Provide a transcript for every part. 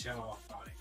terrifying.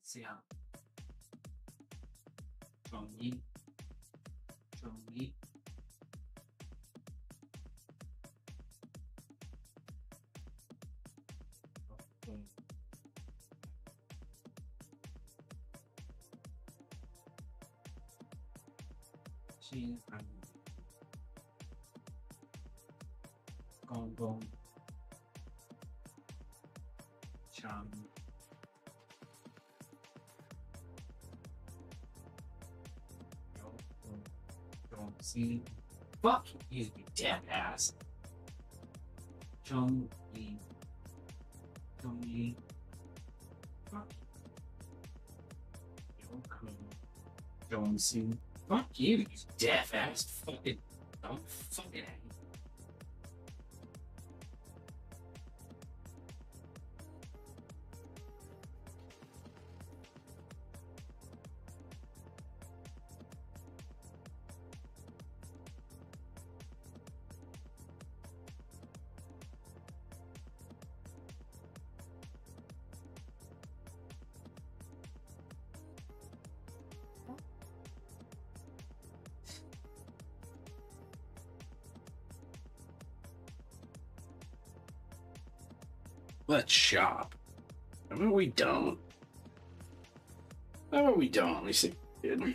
See how Johnny. She Gong Gong Chang Don't see. Fuck you, you dead ass. Chung Yi. Fuck you. Don't see. Fuck you, you deaf ass. Fucking. Don't fucking hate. Let's shop. I mean, we don't. How about we don't? Let me see. Mm-hmm.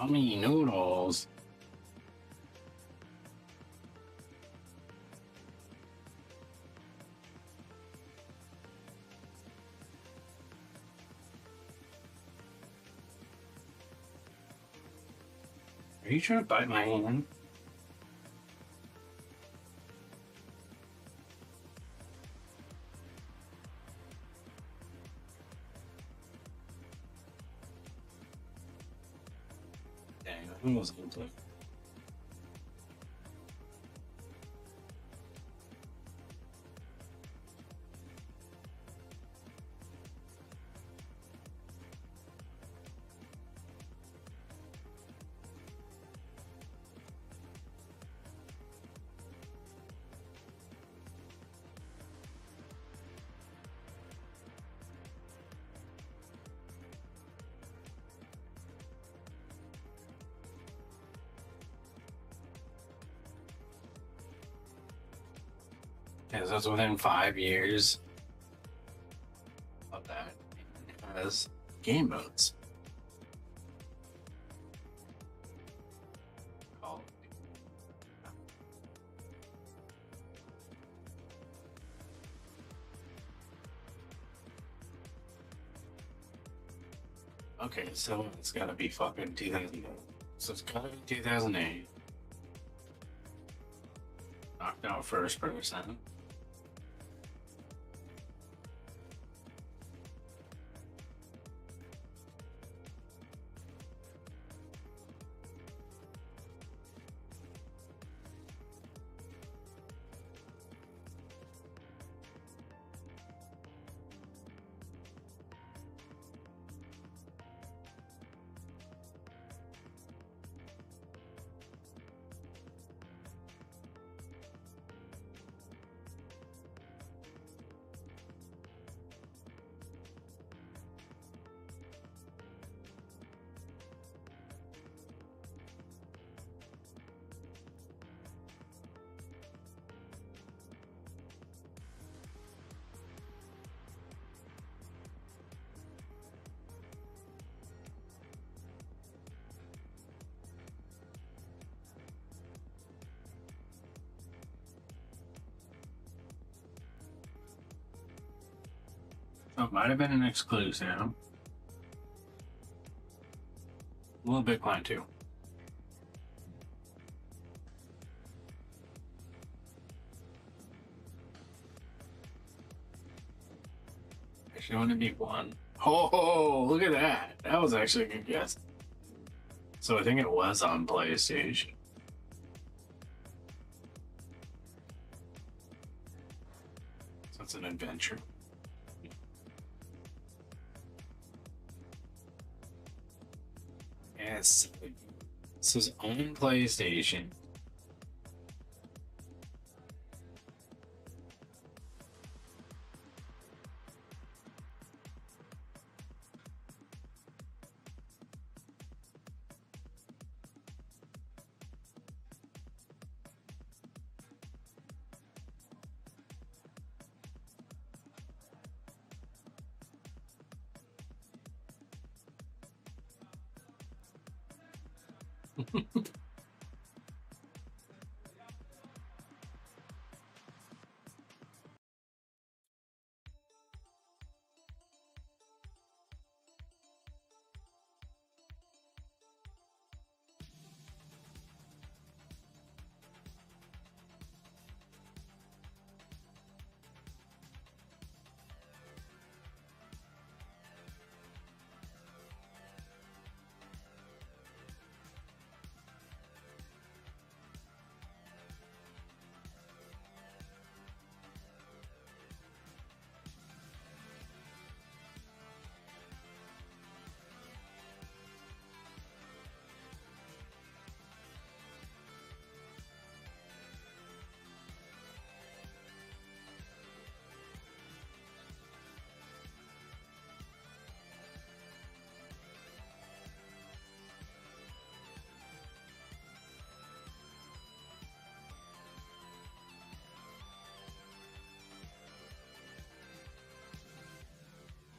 Yummy noodles. Are you trying to bite my hand? Who was it? Yes, that's within 5 years of that. It has game modes. Call of Duty. Okay, so it's gotta be fucking 2000. So it's gotta be 2008. Knocked out first person. So it might have been an exclusive. A little Bitcoin too. Actually, wouldn't it be one? Oh, look at that. That was actually a good guess. So I think it was on PlayStation. So it's an adventure. Yes. This is on PlayStation.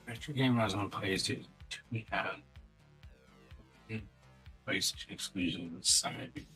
Extra game I was on PlayStation 2. We had PlayStation exclusive side.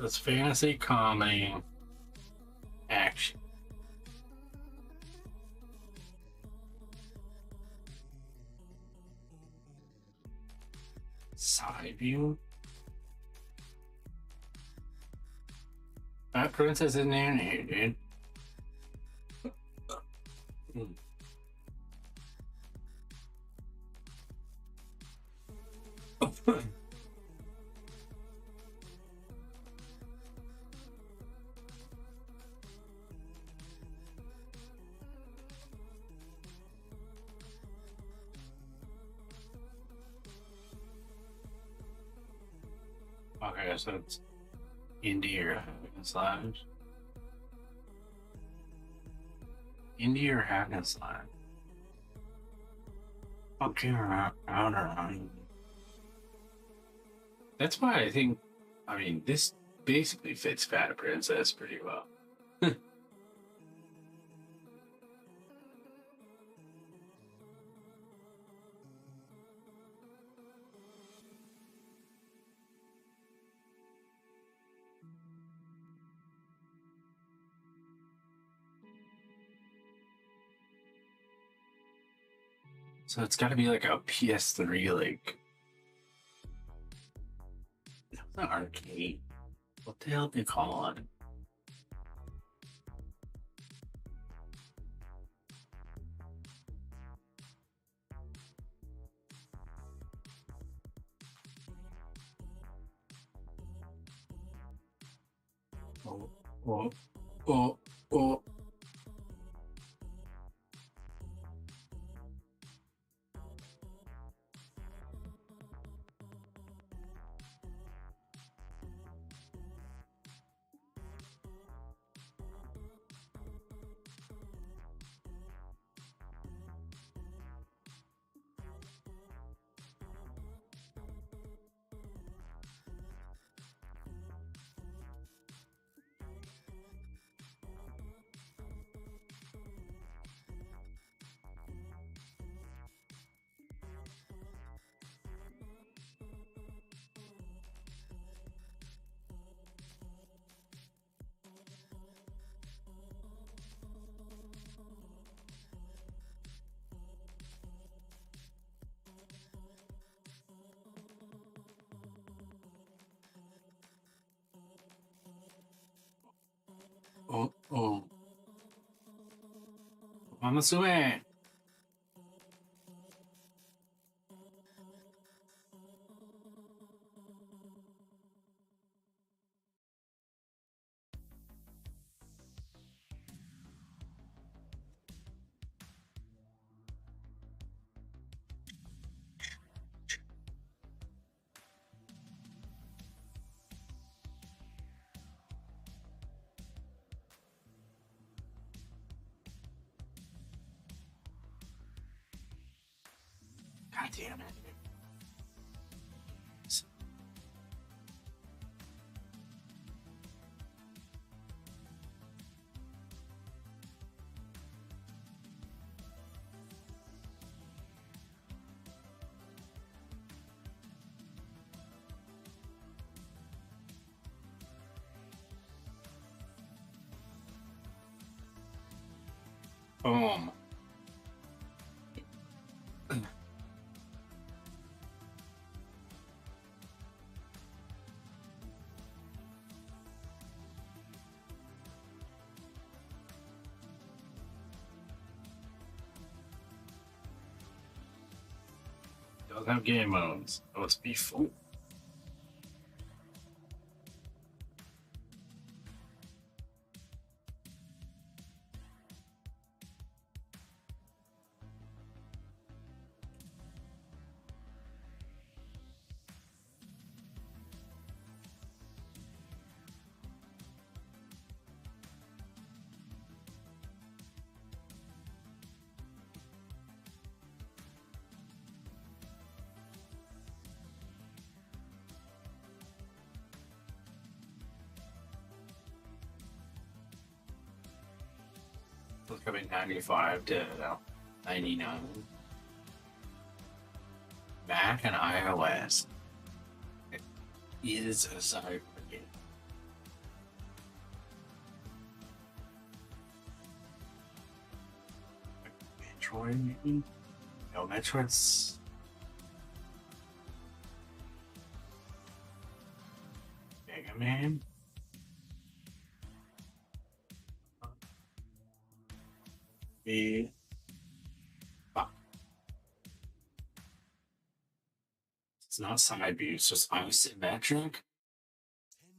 It's fantasy, comedy, action. Side view. That princess isn't in here, dude. Okay, so it's indie or hack and slash. Indie or hack and slash. Okay, I don't know. That's why I think, I mean, this basically fits Fat Princess pretty well. So it's got to be like a PS3, like an arcade. What the hell do you call it? Oh, oh, oh, oh. Oh, oh. I'm assuming. God damn it. Boom. Doesn't have game modes. Oh, it's before. It's coming 95 to 99. Mac and iOS. It is a cyber game. Metroid, maybe? No, Metroid's... Mega Man? The... Fuck. It's not side view, it's just isometric. 10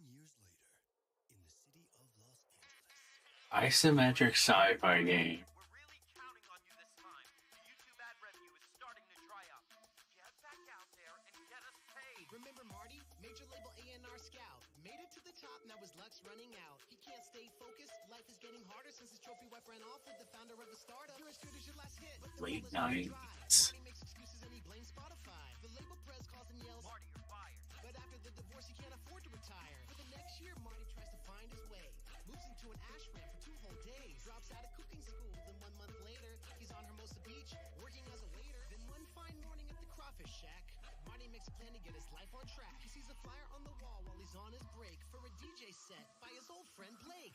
years later, in the city of Los Angeles. Isometric sci-fi game. We're really counting on you this time. The YouTube ad revenue is starting to dry up. Get back out there and get us paid. Remember Marty? Major label A&R scout. Made it to the top, now his luck's running out. He can't stay focused, life is getting harder since his trophy wife ran off with the founder of the startup. You're as good as your last hit. But the Late label's gonna 90s. try. Marty makes excuses and he blames Spotify. The label press calls and yells, Marty, you're fired. but after the divorce he can't afford to retire. For the next year, Marty tries to find his way. Moves into an ashram for 2 whole days. Drops out of cooking school, then 1 month later, he's on Hermosa Beach, working as a waiter. Then one fine morning at the crawfish shack, Marty makes a plan to get his life on track. He sees a flyer on the wall while he's on his break for a DJ set by his old friend Blake.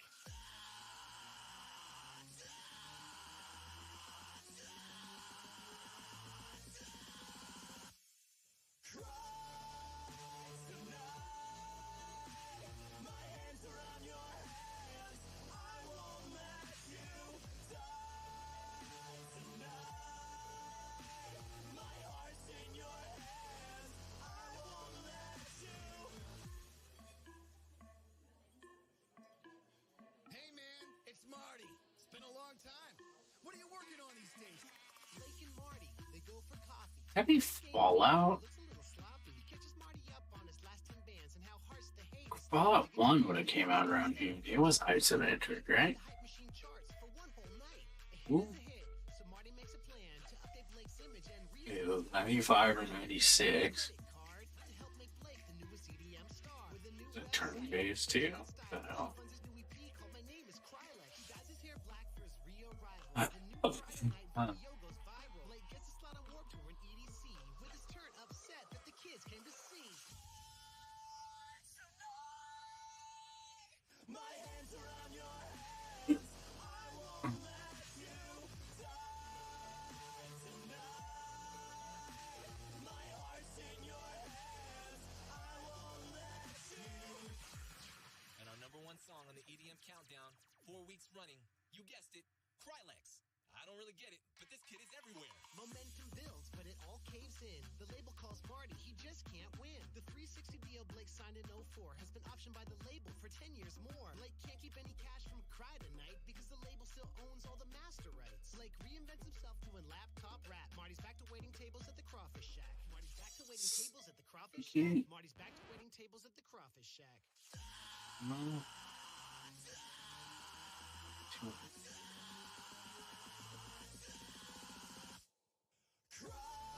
Hey man, it's Marty. It's been a long time. What are you working on these days? Blake and Marty, they go for coffee. Happy Fallout? Looks a little sloppy. He catches Marty up on his last 10 bands and how harsh the hate is. Fallout 1 would have came out around here. It was isometric, right? The hype machine charts for 1 whole night. A hit Ooh. is a hit, so Marty makes a plan to update Blake's image and Ew, 95 or 96. card to help make Blake the newest EDM star. With a new The turn-based too. What the hell? funds his new EP called My Name is Krylex. He dyes his hair black for his Rio rival. Uh, The new oh, Friday night uh. video goes viral. Blake gets a slot on Warped Tour in EDC with his turn upset that the kids came to see. And our #1 song on the EDM countdown, 4 weeks running, you guessed it, Krylex. I don't really get it, but this kid is everywhere. Momentum builds, but it all caves in. The label calls Marty, he just can't win. The 360 deal Blake signed in 04 has been optioned by the label for 10 years more. Blake can't keep any cash from Cry Tonight because the label still owns all the master rights. Blake reinvents himself doing laptop rap. Marty's back to waiting tables at the Crawfish Shack. Marty's back to waiting tables at the Crawfish Shack. Marty's back to waiting tables at the Crawfish Shack.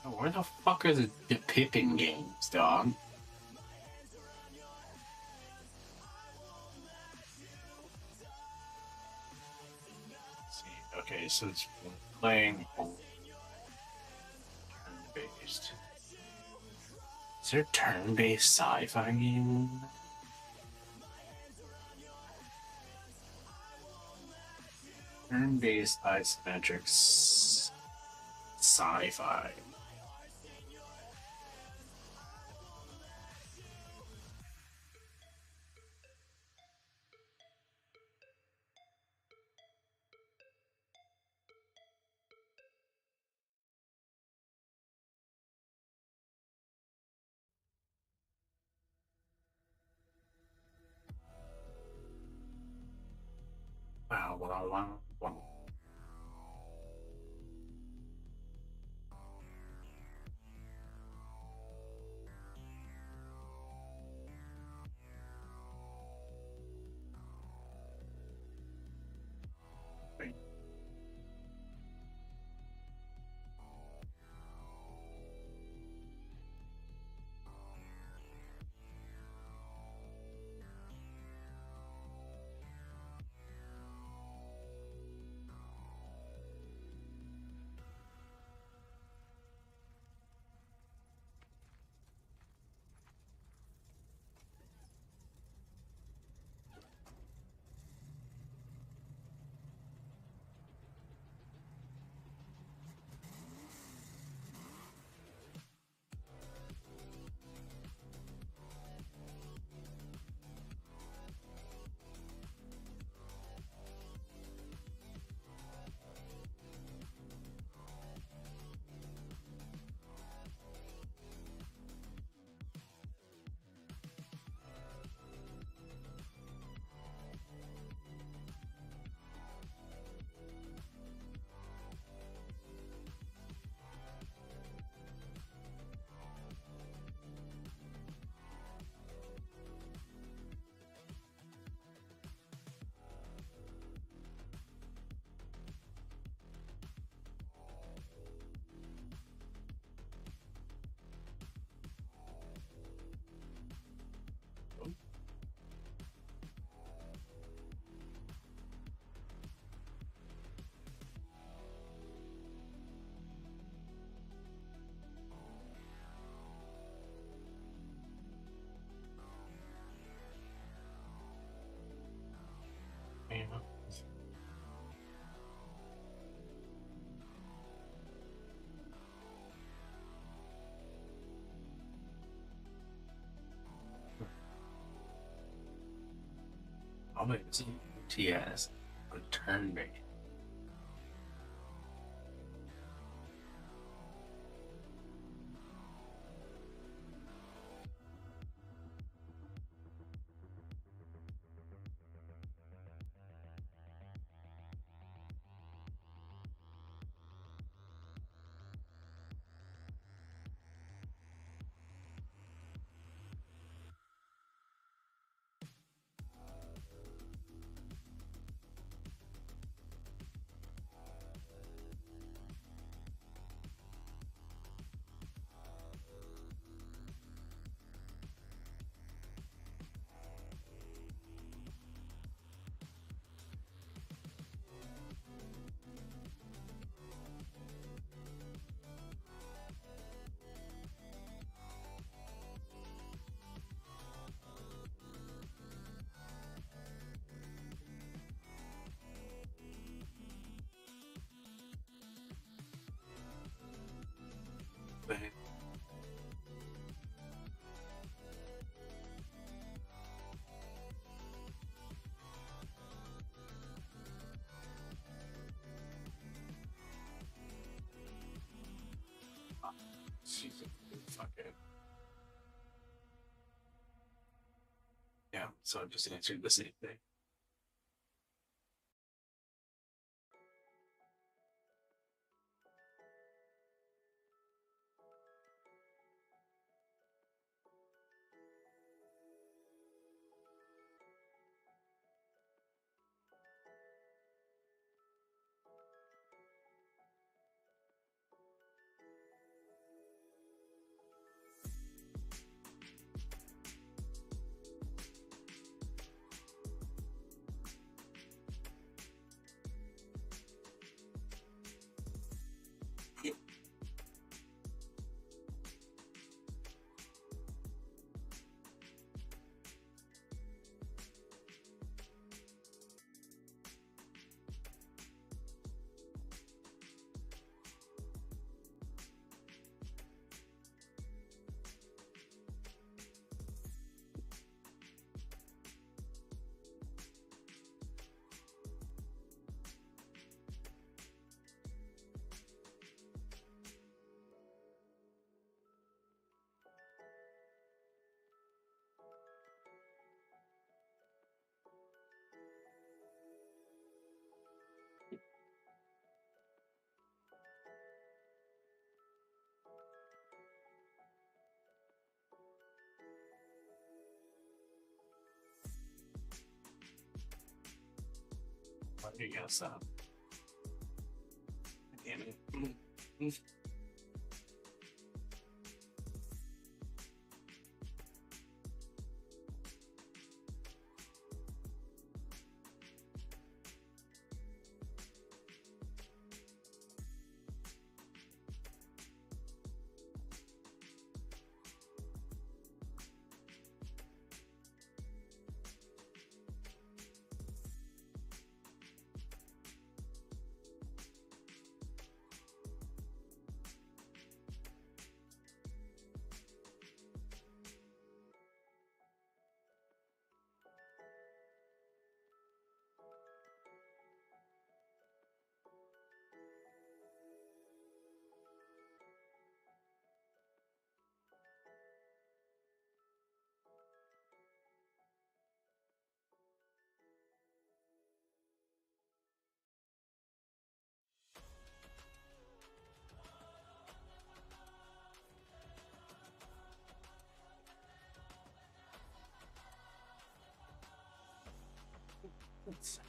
Oh, where the fuck are the Pippin games, dog? Let's see. Okay, so it's playing turn-based. Is there a turn-based sci-fi game? Turn-based isometric sci-fi. Wow, wow. Wait. probably using TS on turn bait. Bang. She's a fucking. Yeah, so I just answered the same thing. I guess damn it. Let's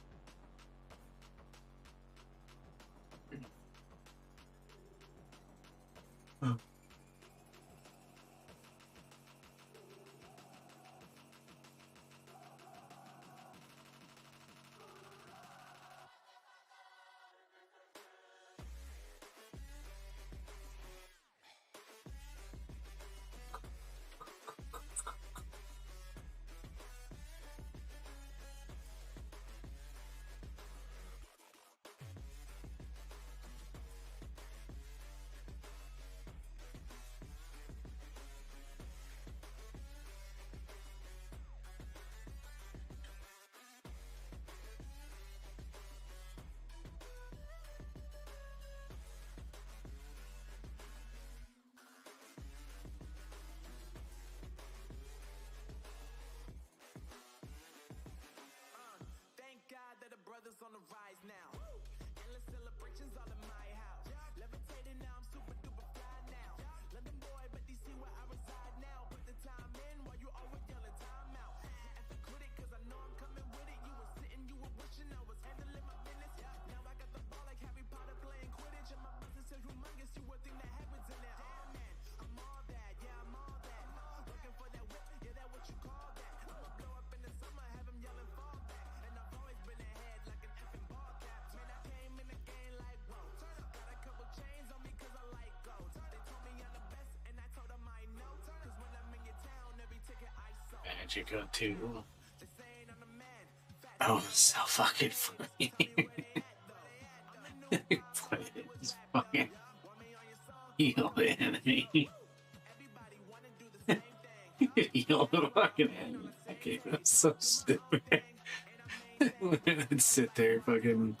Magica too. Oh, so fucking funny. It's fucking heal the enemy. Heal the fucking enemy. That game was so stupid. I'd sit there fucking.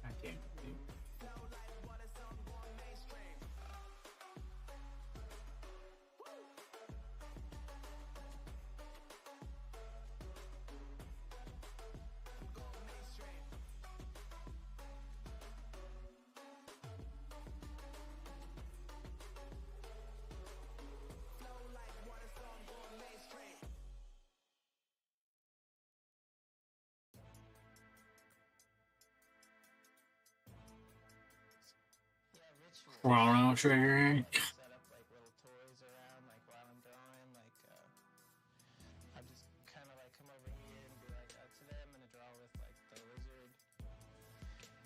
I can't believe. Chrono Trigger. Set up like little toys around, like while I'm drawing. Like, I'll just kind of like come over here and be like, today I'm gonna draw with like the lizard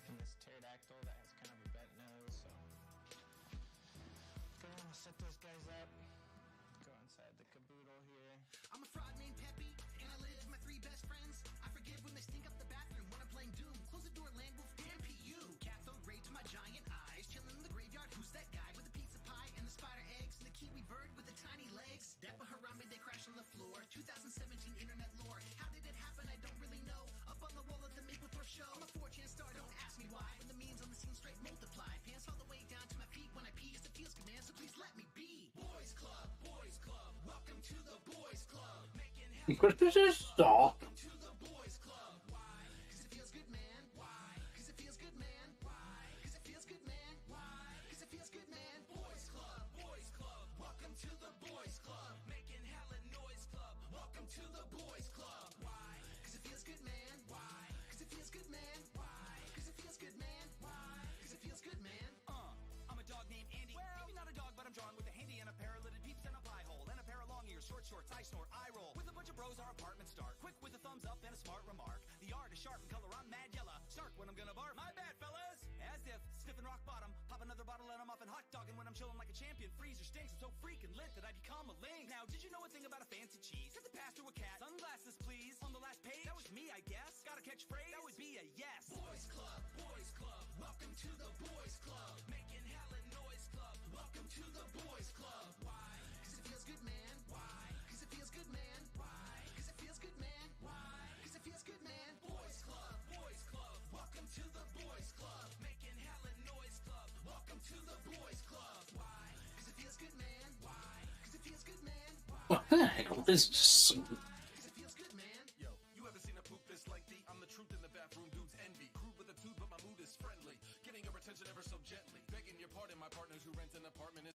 and this pterodactyl that has kind of a bent nose. So, go on, set those guys up. Go inside the caboodle here. I'm a fraud named Peppy, and I live with my three best friends. I forgive when they stink up the bathroom when I'm playing Doom. Close the door, land wolf, damn PU. Cat throw great to my giant eyes. Chillin' in the graveyard, who's that guy with the pizza pie and the spider eggs and the kiwi bird with the tiny legs? Dapper Harambe, they crash on the floor. 2017 internet lore. How did it happen? I don't really know. Up on the wall at the Maple Thorpe show. I'm a 4chan star, don't ask me why. When the memes on the scene straight multiply. Pants all the way down to my feet when I pee. Yes, it feels good, man, so please let me be. Boys Club, welcome to the Boys Club. Making hell What is this stop? to the Boys Club. Why? 'Cause it feels good, man. Why? 'Cause it feels good, man. Why? 'Cause it feels good, man. Why? 'Cause it feels good, man. Boys Club, welcome to the Boys Club. Making hella noise club. Welcome to the Boys Club. Why? 'Cause it feels good, man. Why? 'Cause it feels good, man. Why? 'Cause it feels good, man. Why? 'Cause it feels good, man. I'm a dog named Andy. Well, maybe not a dog, but I'm drawn with a handy and a pair of lidded peeps and a pie hole and a pair of long ears, short shorts, I snort, I roll. With a bunch of bros, our apartment start. Quick with a thumbs up and a smart remark. The art is sharp in color, I'm mad yellow. Snark when I'm gonna bark. My bad, fellas. As if sniffing rock bottom, pop another bottle and I'm off and hot dogging when I'm chilling like a champion. Freezer stinks, I'm so freaking lit that I become a lynx. Now, did you know a thing about a fancy cheese? Cut the pass to a cat. Sunglasses, please. On the last page, that was me, I guess. Got a catchphrase? That would be a yes. Boys Club, welcome to the Boys Club. Making hella noise club. Welcome to the Boys Club. Why? 'Cause it feels good, man. Why? 'Cause it feels good, man. Why? 'Cause it feels good, man. Why? 'Cause it feels good, man. Boys Club, welcome to the Boys Club. Making hella noise club. Welcome to the Boys Club. Why? 'Cause it feels good, man. Why? 'Cause it feels good, man. Why? What the hell is just? 'Cause it feels good, man. Yo, you ever seen a poop this lengthy? I'm the truth in the bathroom, dudes envy. Crude with a tooth, but my mood is friendly. Getting your attention ever so gently. Begging your pardon, my partners who rent an apartment is.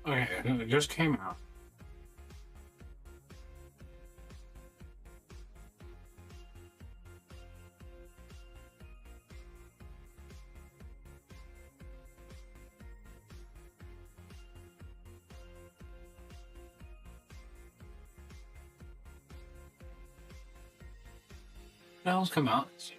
Okay, it just came out. What else come out this year?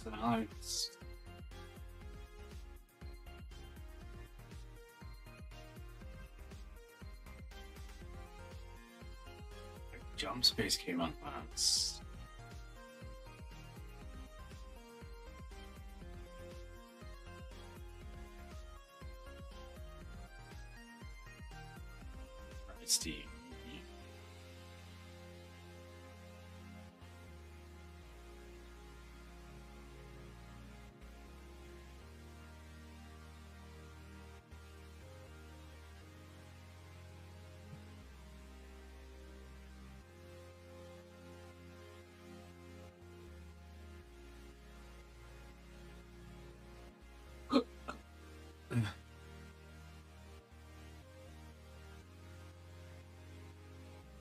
So now it's Jump Space came out once. Steam.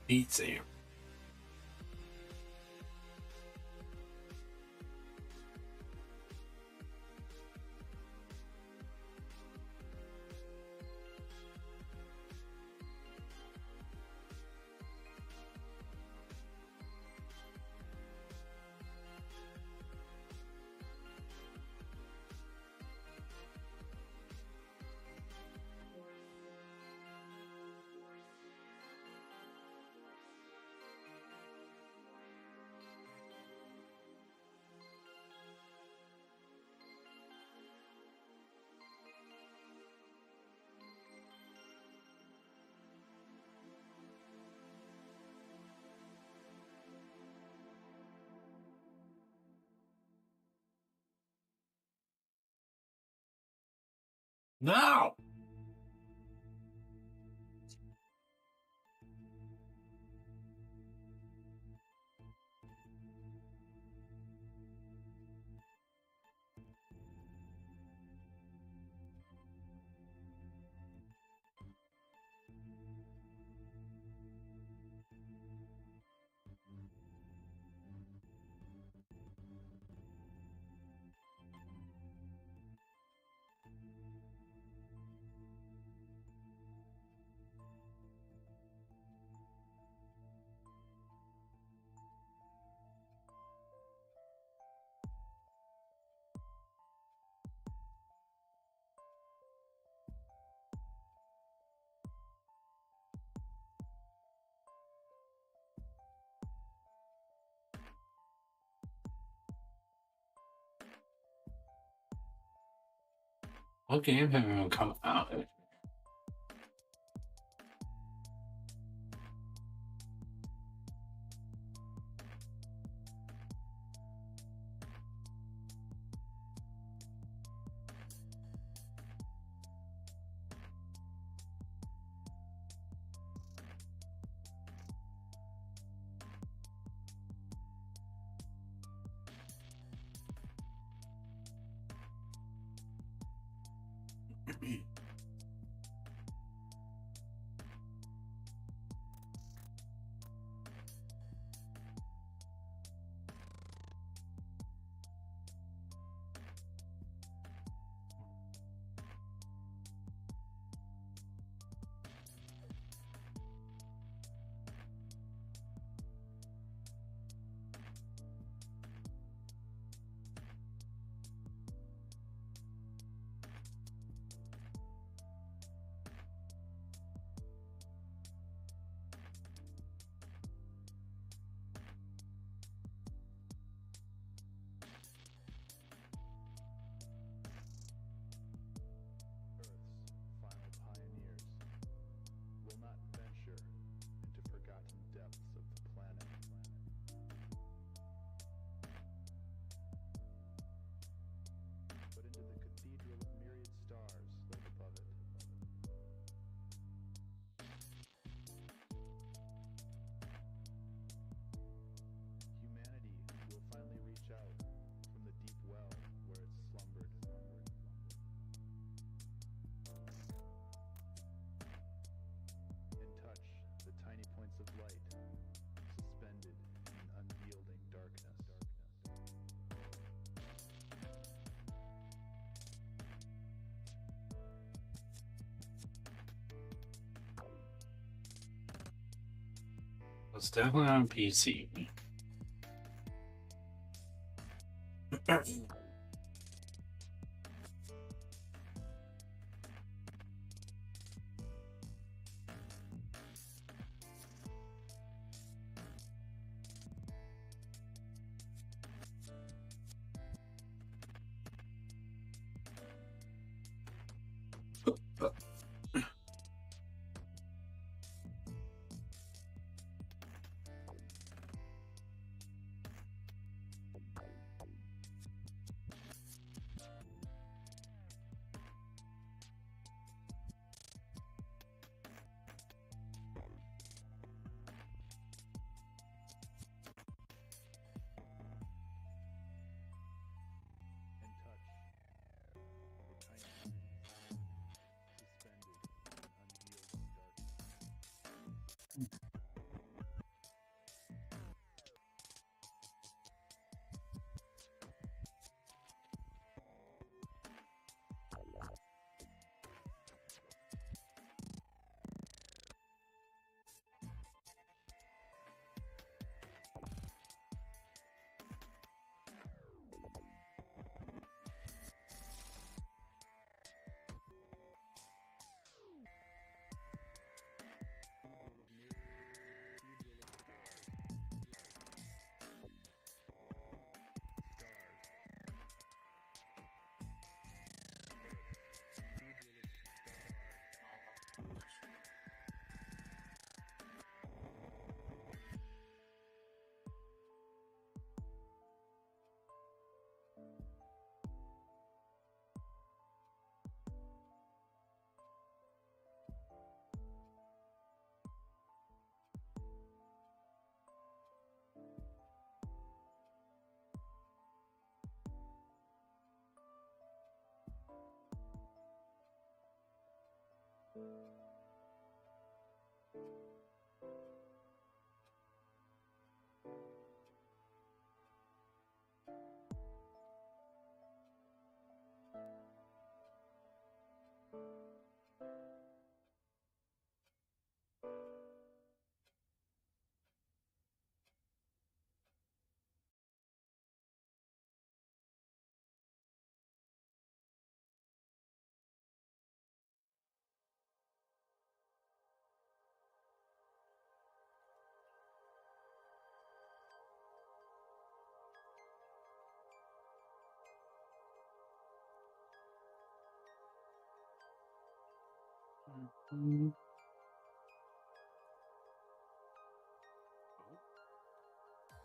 Beat Saber. No! What game have even come out? It's definitely on PC.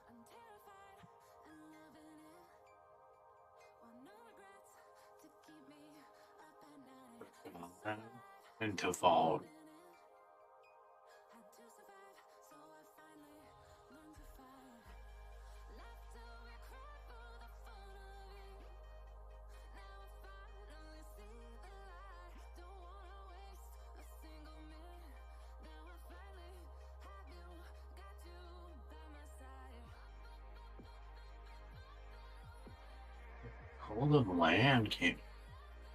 I'm terrified and loving it. Want no regrets to keep me up at night. Into fall. Had to survive, so I finally learned to fight. Laughed till we cried for the fun of it. Now I finally see the light. Don't wanna waste a single minute. Now I finally have you, got you by my side. Hold of Land came.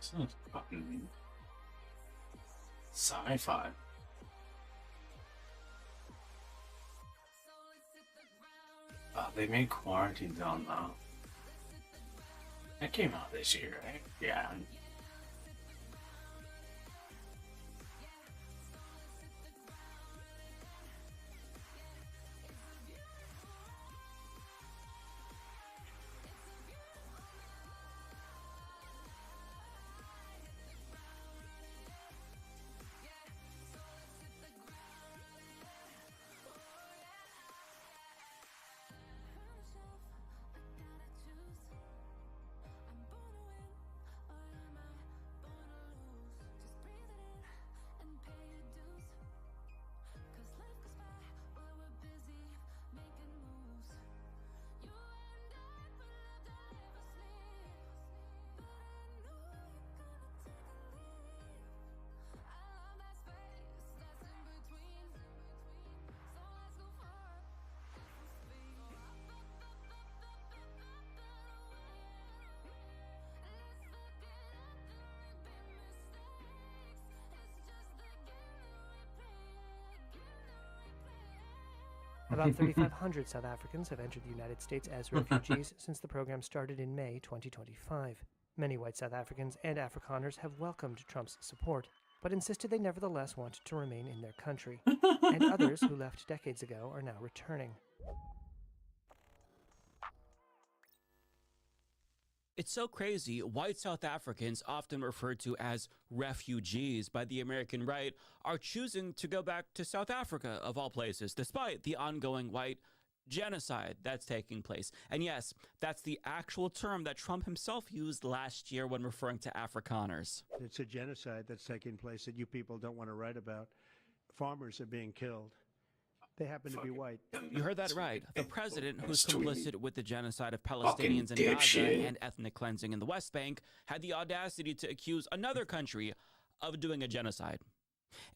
This is fucking sci-fi. They made Quarantine Zone though. That came out this year, right? Yeah. I'm born to win, or am I About 3,500 South Africans have entered the United States as refugees since the program started in May 2025. Many white South Africans and Afrikaners have welcomed Trump's support, but insisted they nevertheless want to remain in their country. And others who left decades ago are now returning. It's so crazy. White South Africans, often referred to as refugees by the American right, are choosing to go back to South Africa, of all places, despite the ongoing white genocide that's taking place. And yes, that's the actual term that Trump himself used last year when referring to Afrikaners. It's a genocide that's taking place that you people don't want to write about. Farmers are being killed. They happen to be white. You heard that right. The president, who's complicit with the genocide of Palestinians in Gaza and ethnic cleansing in the West Bank, had the audacity to accuse another country of doing a genocide.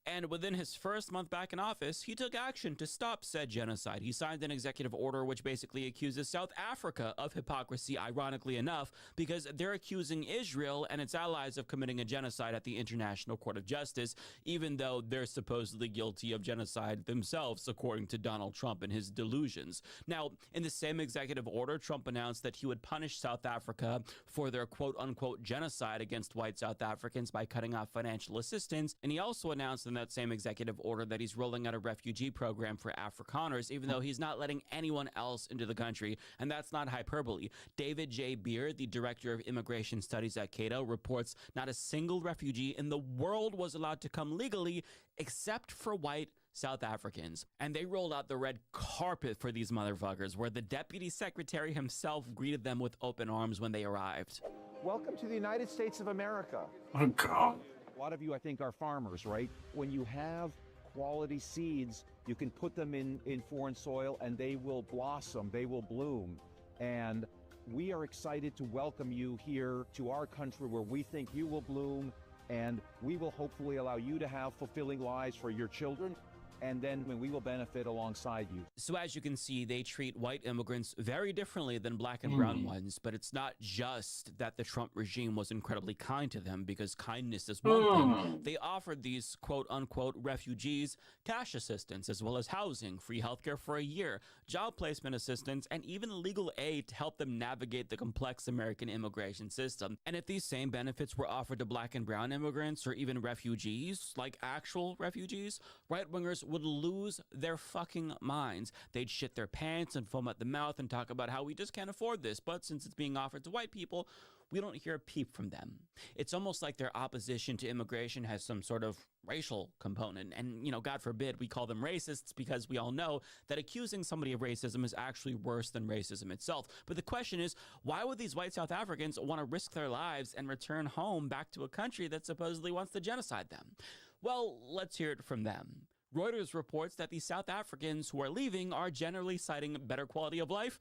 And within his first month back in office, he took action to stop said genocide. He signed an executive order which basically accuses South Africa of hypocrisy, ironically enough, because they're accusing Israel and its allies of committing a genocide at the International Court of Justice, even though they're supposedly guilty of genocide themselves, according to Donald Trump and his delusions. Now, in the same executive order, Trump announced that he would punish South Africa for their quote-unquote genocide against white South Africans by cutting off financial assistance, and he also announced in that same executive order that he's rolling out a refugee program for Afrikaners, even though he's not letting anyone else into the country. And that's not hyperbole. David J. Beard, the director of immigration studies at Cato, reports not a single refugee in the world was allowed to come legally except for white South Africans. And they rolled out the red carpet for these motherfuckers, where the deputy secretary himself greeted them with open arms when they arrived. Welcome to the United States of America. Oh, God. A lot of you, I think, are farmers, right? When you have quality seeds, you can put them in foreign soil and they will blossom, they will bloom. And we are excited to welcome you here to our country where we think you will bloom, and we will hopefully allow you to have fulfilling lives for your children, and then when we will benefit alongside you. So as you can see, they treat white immigrants very differently than black and brown ones, but it's not just that the Trump regime was incredibly kind to them, because kindness is one thing. They offered these quote-unquote refugees cash assistance, as well as housing, free healthcare for a year, job placement assistance, and even legal aid to help them navigate the complex American immigration system. And if these same benefits were offered to black and brown immigrants, or even refugees, like actual refugees, right-wingers would lose their fucking minds. They'd shit their pants and foam at the mouth and talk about how we just can't afford this, but since it's being offered to white people, we don't hear a peep from them. It's almost like their opposition to immigration has some sort of racial component. And, you know, God forbid we call them racists, because we all know that accusing somebody of racism is actually worse than racism itself. But the question is, why would these white South Africans want to risk their lives and return home back to a country that supposedly wants to genocide them? Well, let's hear it from them. Reuters reports that the South Africans who are leaving are generally citing better quality of life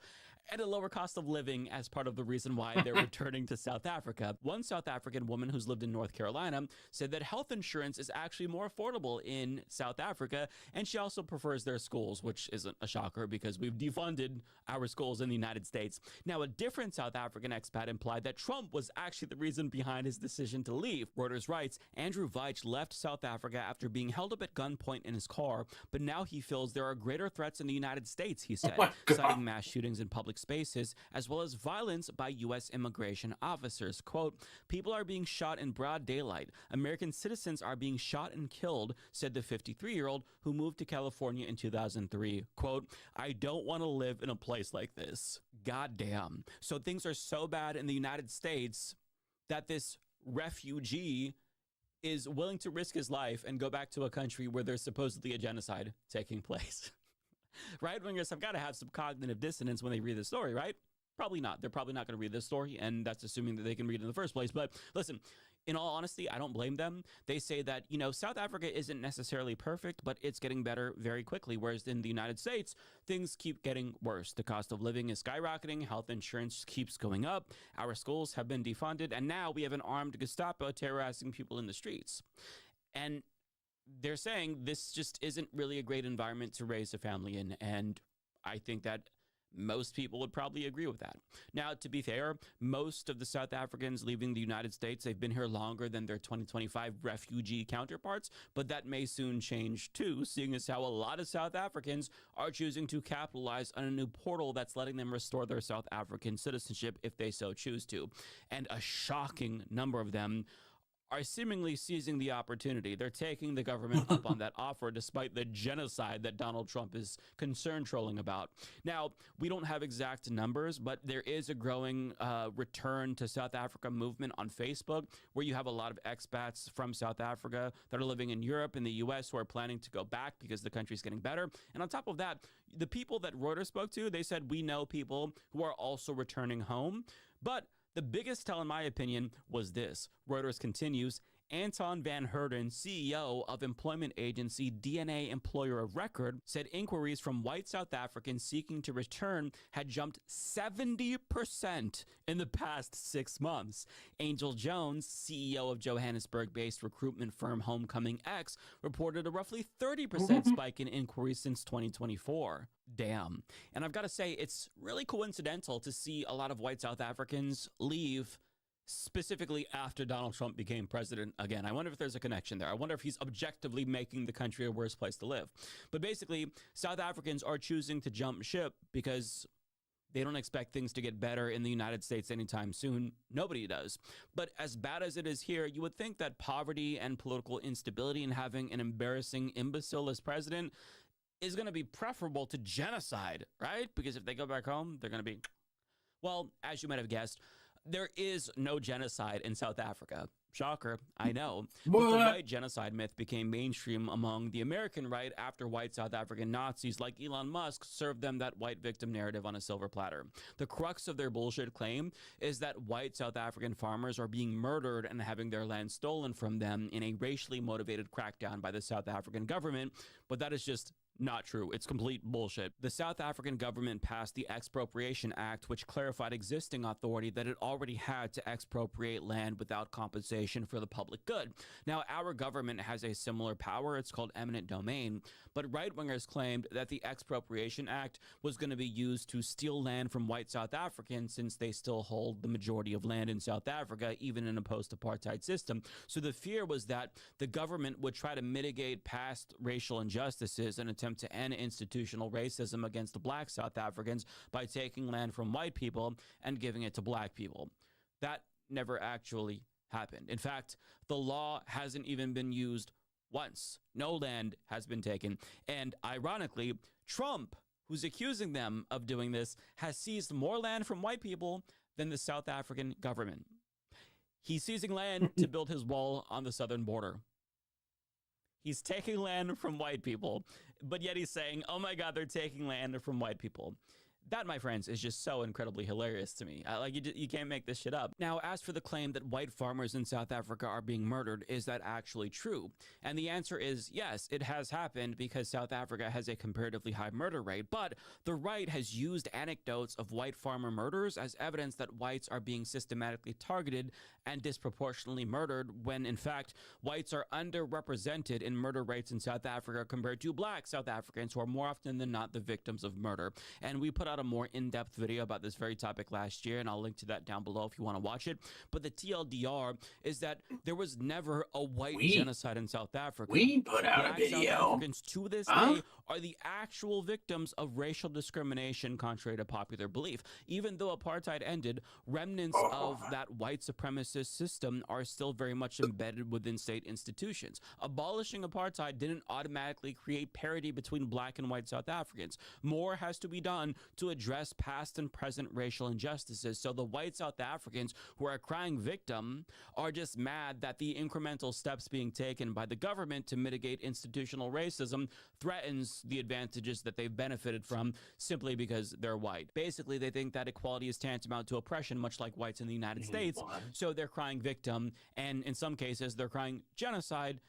and a lower cost of living as part of the reason why they're returning to South Africa. One South African woman who's lived in North Carolina said that health insurance is actually more affordable in South Africa, and she also prefers their schools, which isn't a shocker because we've defunded our schools in the United States. Now, a different South African expat implied that Trump was actually the reason behind his decision to leave. Reuters writes, Andrew Veitch left South Africa after being held up at gunpoint in his car, but now he feels there are greater threats in the United States, he said, citing mass shootings in public spaces, as well as violence by U.S. immigration officers. Quote, people are being shot in broad daylight. American citizens are being shot and killed, said the 53-year-old who moved to California in 2003. Quote, I don't want to live in a place like this. God damn. So things are so bad in the United States that this refugee is willing to risk his life and go back to a country where there's supposedly a genocide taking place. Right-wingers have got to have some cognitive dissonance when they read this story, right? Probably not. They're probably not going to read this story, and that's assuming that they can read it in the first place. But listen, in all honesty, I don't blame them. They say that, you know, South Africa isn't necessarily perfect, but it's getting better very quickly, whereas in the United States, things keep getting worse. The cost of living is skyrocketing, health insurance keeps going up, our schools have been defunded, and now we have an armed Gestapo terrorizing people in the streets. And they're saying this just isn't really a great environment to raise a family in, and I think that Most people would probably agree with that. Now, to be fair, most of the South Africans leaving the United States, they've been here longer than their 2025 refugee counterparts, but that may soon change too, seeing as how a lot of South Africans are choosing to capitalize on a new portal that's letting them restore their South African citizenship if they so choose to. And a shocking number of them are seemingly seizing the opportunity. They're taking the government up on that offer despite the genocide that Donald Trump is concerned trolling about. Now, we don't have exact numbers, but there is a growing return to South Africa movement on Facebook, where you have a lot of expats from South Africa that are living in Europe and the US who are planning to go back because the country's getting better. And on top of that, the people that Reuters spoke to, they said, we know people who are also returning home. But the biggest tell, in my opinion, was this. Reuters continues, Anton van Herden, CEO of employment agency DNA Employer of Record, said inquiries from white South Africans seeking to return had jumped 70% in the past 6 months. Angel Jones, CEO of Johannesburg-based recruitment firm Homecoming X, reported a roughly 30% spike in inquiries since 2024. Damn. And I've got to say, it's really coincidental to see a lot of white South Africans leave specifically after Donald Trump became president again. I wonder if there's a connection there. I wonder if he's objectively making the country a worse place to live. But basically, South Africans are choosing to jump ship because they don't expect things to get better in the United States anytime soon. Nobody does. But as bad as it is here, you would think that poverty and political instability and having an embarrassing imbecile as president is going to be preferable to genocide, right? Because if they go back home, they're going to be... Well, as you might have guessed, there is no genocide in South Africa. Shocker, I know. But the white genocide myth became mainstream among the American right after white South African Nazis like Elon Musk served them that white victim narrative on a silver platter. The crux of their bullshit claim is that white South African farmers are being murdered and having their land stolen from them in a racially motivated crackdown by the South African government, but that is just not true. It's complete bullshit. The South African government passed the Expropriation Act, which clarified existing authority that it already had to expropriate land without compensation for the public good. Now, our government has a similar power. It's called eminent domain, but right-wingers claimed that the Expropriation Act was going to be used to steal land from white South Africans since they still hold the majority of land in South Africa, even in a post-apartheid system. So the fear was that the government would try to mitigate past racial injustices and attempt to end institutional racism against black South Africans by taking land from white people and giving it to black people. That never actually happened. In fact, the law hasn't even been used once. No land has been taken. And ironically, Trump, who's accusing them of doing this, has seized more land from white people than the South African government. He's seizing land to build his wall on the southern border. He's taking land from white people, but yet he's saying, oh my God, they're taking land from white people. That, my friends, is just so incredibly hilarious to me. You can't make this shit up. Now, as for the claim that white farmers in South Africa are being murdered, is that actually true? And the answer is yes, it has happened because South Africa has a comparatively high murder rate, but the right has used anecdotes of white farmer murders as evidence that whites are being systematically targeted and disproportionately murdered when, in fact, whites are underrepresented in murder rates in South Africa compared to black South Africans who are more often than not the victims of murder. And we put out a more in-depth video about this very topic last year, and I'll link to that down below if you want to watch it. But the TLDR is that there was never a white genocide in South Africa. We put out black a video. South Africans to this day are the actual victims of racial discrimination contrary to popular belief. Even though apartheid ended, remnants of that white supremacist system are still very much embedded within state institutions. Abolishing apartheid didn't automatically create parity between black and white South Africans. More has to be done to address past and present racial injustices. So the white South Africans who are crying victim are just mad that the incremental steps being taken by the government to mitigate institutional racism threatens the advantages that they've benefited from simply because they're white. Basically, they think that equality is tantamount to oppression, much like whites in the United States. So they're crying victim, and in some cases, they're crying genocide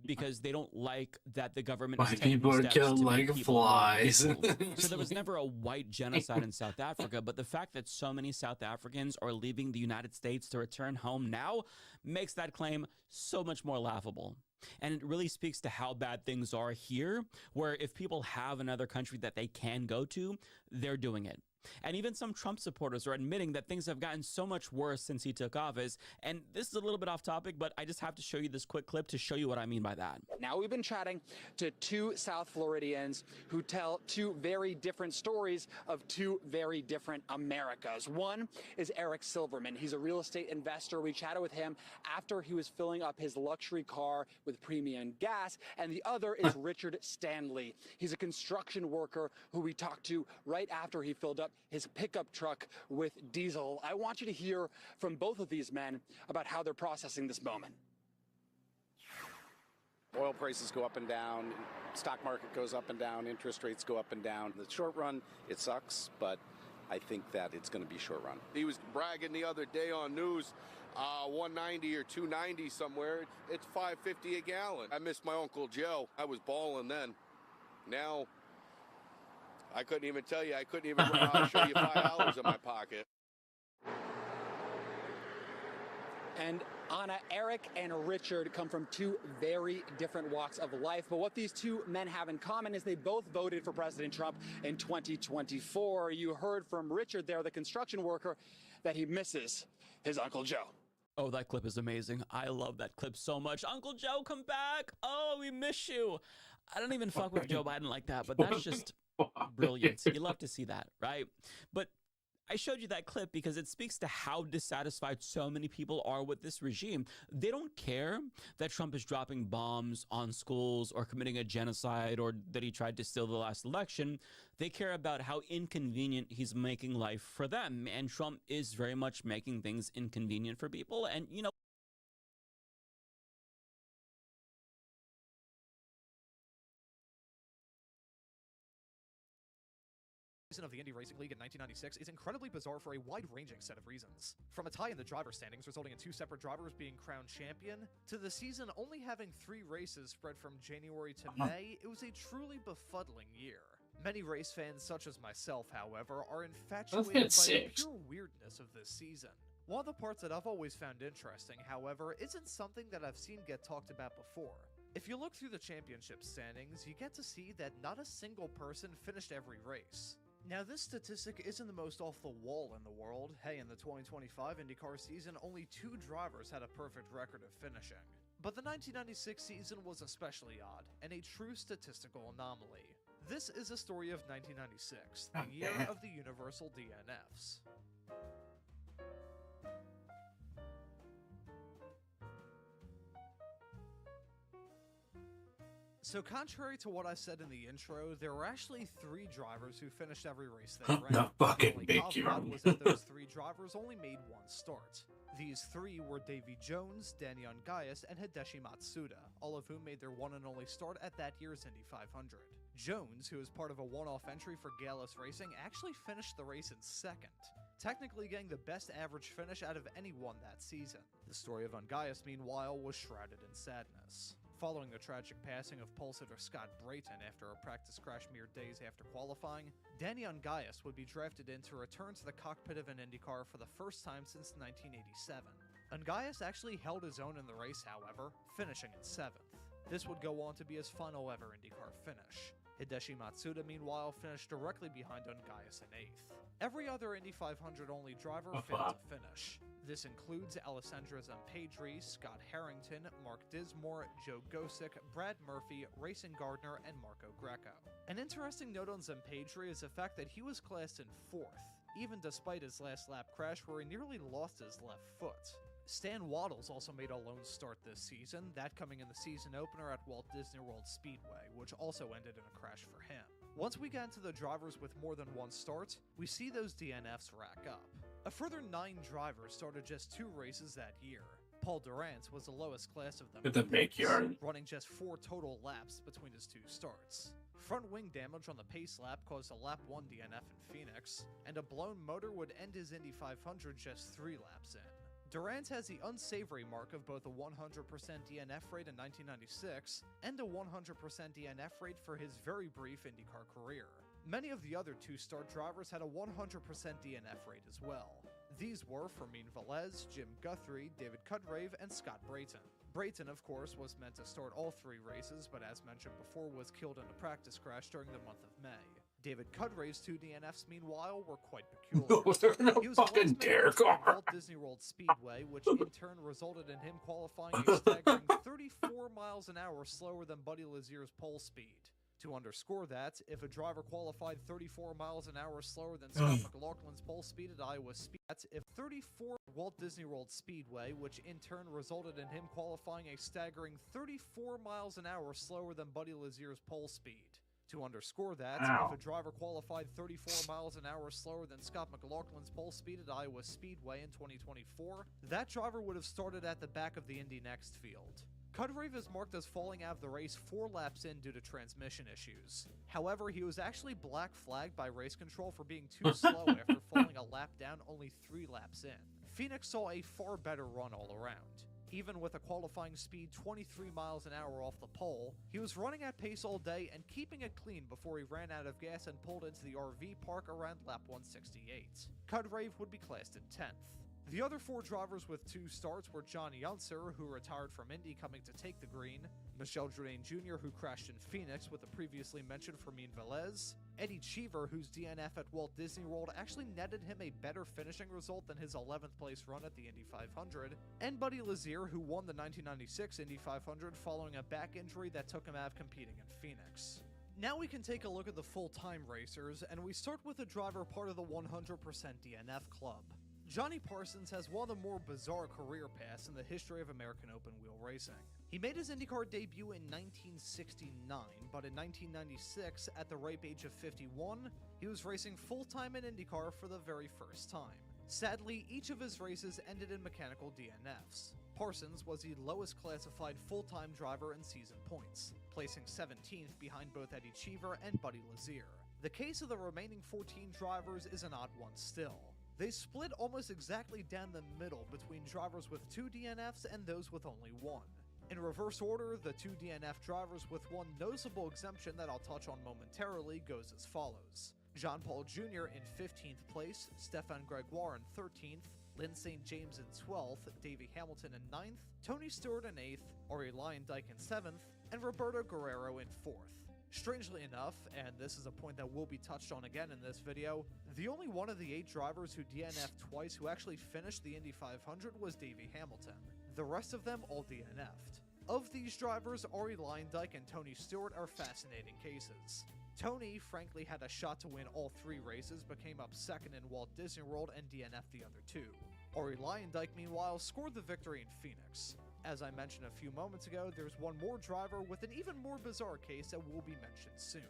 because they don't like that the government is taking people are steps killed to like make people flies. So there was never a white genocide in South Africa, but the fact that so many South Africans are leaving the United States to return home now makes that claim so much more laughable. And it really speaks to how bad things are here, where if people have another country that they can go to, they're doing it. And even some Trump supporters are admitting that things have gotten so much worse since he took office. And this is a little bit off topic, but I just have to show you this quick clip to show you what I mean by that. Now we've been chatting to two South Floridians who tell two very different stories of two very different Americas. One is Eric Silverman. He's a real estate investor. We chatted with him after he was filling up his luxury car with premium gas. And the other is Richard Stanley. He's a construction worker who we talked to right after he filled up his pickup truck with diesel. I want you to hear from both of these men about how they're processing this moment. Oil prices go up and down, stock market goes up and down, interest rates go up and down. In the short run, it sucks, but I think that it's going to be short run. He was bragging the other day on news, 190 or 290 somewhere. It's 550 a gallon. I miss my Uncle Joe. I was balling then. Now, I couldn't even tell you. I couldn't even show you $5 in my pocket. And Anna, Eric and Richard come from two very different walks of life, but what these two men have in common is they both voted for President Trump in 2024. You heard from Richard there, the construction worker, that he misses his Uncle Joe. Oh, that clip is amazing. I love that clip so much. Uncle Joe, come back. Oh, we miss you. I don't even fuck with Joe Biden like that, but that's just brilliant. You love to see that, right? But I showed you that clip because it speaks to how dissatisfied so many people are with this regime. They don't care that Trump is dropping bombs on schools or committing a genocide or that he tried to steal the last election. They care about how inconvenient he's making life for them. And Trump is very much making things inconvenient for people. And, you know, of the Indy Racing League in 1996 is incredibly bizarre for a wide-ranging set of reasons. From a tie in the driver standings resulting in two separate drivers being crowned champion, to the season only having 3 races spread from January to May, it was a truly befuddling year. Many race fans, such as myself, however, are infatuated by the pure weirdness of this season. One of the parts that I've always found interesting, however, isn't something that I've seen get talked about before. If you look through the championship standings, you get to see that not a single person finished every race. Now, this statistic isn't the most off the wall in the world. Hey, in the 2025 IndyCar season, only 2 drivers had a perfect record of finishing. But the 1996 season was especially odd, and a true statistical anomaly. This is a story of 1996, the year of the Universal DNFs. So contrary to what I said in the intro, there were actually 3 drivers who finished every race they ran. The fucking The big only caveat was that those 3 drivers only made 1 start. These 3 were Davy Jones, Danny Ungaius, and Hideshi Matsuda, all of whom made their one and only start at that year's Indy 500. Jones, who was part of a one-off entry for Gallus Racing, actually finished the race in 2nd, technically getting the best average finish out of anyone that season. The story of Ungaius, meanwhile, was shrouded in sadness. Following the tragic passing of pole sitter Scott Brayton after a practice crash mere days after qualifying, Danny Ungaius would be drafted in to return to the cockpit of an IndyCar for the first time since 1987. Ungaius actually held his own in the race, however, finishing in 7th. This would go on to be his final ever IndyCar finish. Hideshi Matsuda, meanwhile, finished directly behind Ungaius in 8th. Every other Indy 500 only driver failed to finish. This includes Alessandra Zampedri, Scott Harrington, Mark Dismore, Joe Gosick, Brad Murphy, Racing Gardner, and Marco Greco. An interesting note on Zampedri is the fact that he was classed in 4th, even despite his last lap crash where he nearly lost his left foot. Stan Waddles also made a lone start this season, that coming in the season opener at Walt Disney World Speedway, which also ended in a crash for him. Once we get into the drivers with more than 1 start, we see those DNFs rack up. A further 9 drivers started just 2 races that year. Paul Durant was the lowest class of them, At the backyard. running just 4 total laps between his 2 starts. Front wing damage on the pace lap caused a lap 1 DNF in Phoenix, and a blown motor would end his Indy 500 just 3 laps in. Durant has the unsavory mark of both a 100% DNF rate in 1996 and a 100% DNF rate for his very brief IndyCar career. Many of the other 2-start drivers had a 100% DNF rate as well. These were Fermin Velez, Jim Guthrie, David Cudgrave, and Scott Brayton. Brayton, of course, was meant to start all 3 races, but as mentioned before, was killed in a practice crash during the month of May. David Cudray's 2 DNFs, meanwhile, were quite peculiar. No, they're in a He was fucking last made dare once at car. Walt Disney World Speedway, which in turn resulted in him qualifying a staggering 34 miles an hour slower than Buddy Lazier's pole speed. To underscore that, if a driver qualified 34 miles an hour slower than Scott McLaughlin's pole speed at Iowa Speed, if 34 Walt Disney World Speedway, which in turn resulted in him qualifying a staggering 34 miles an hour slower than Buddy Lazier's pole speed. To underscore that, if a driver qualified 34 miles an hour slower than Scott McLaughlin's pole speed at Iowa Speedway in 2024, that driver would have started at the back of the Indy Next field. Cudray is marked as falling out of the race 4 laps in due to transmission issues. However, he was actually black flagged by race control for being too slow after falling a lap down only 3 laps in. Phoenix saw a far better run all around. Even with a qualifying speed 23 miles an hour off the pole, he was running at pace all day and keeping it clean before he ran out of gas and pulled into the RV park around lap 168. Cudray would be classed in 10th. The other 4 drivers with 2 starts were John Yuntzer, who retired from Indy coming to take the green, Michel Jourdain Jr., who crashed in Phoenix with the previously mentioned Fermin Velez, Eddie Cheever, whose DNF at Walt Disney World actually netted him a better finishing result than his 11th place run at the Indy 500, and Buddy Lazier, who won the 1996 Indy 500 following a back injury that took him out of competing in Phoenix. Now we can take a look at the full-time racers, and we start with a driver part of the 100% DNF club. Johnny Parsons has one of the more bizarre career paths in the history of American open wheel racing. He made his IndyCar debut in 1969, but in 1996, at the ripe age of 51, he was racing full-time in IndyCar for the very first time. Sadly, each of his races ended in mechanical DNFs. Parsons was the lowest classified full-time driver in season points, placing 17th behind both Eddie Cheever and Buddy Lazier. The case of the remaining 14 drivers is an odd one still. They split almost exactly down the middle between drivers with 2 DNFs and those with only 1. In reverse order, the 2 DNF drivers with one noticeable exemption that I'll touch on momentarily goes as follows. John Paul Jr. in 15th place, Stefan Gregoire in 13th, Lynn St. James in 12th, Davey Hamilton in 9th, Tony Stewart in 8th, Arie Luyendyk in 7th, and Roberto Guerrero in 4th. Strangely enough, and this is a point that will be touched on again in this video, the only one of the 8 drivers who DNF'd twice who actually finished the Indy 500 was Davey Hamilton. The rest of them all DNF'd. Of these drivers, Arie Luyendyk and Tony Stewart are fascinating cases. Tony, frankly, had a shot to win all 3 races, but came up second in Walt Disney World and DNF'd the other 2. Arie Luyendyk, meanwhile, scored the victory in Phoenix. As I mentioned a few moments ago, there's one more driver with an even more bizarre case that will be mentioned soon.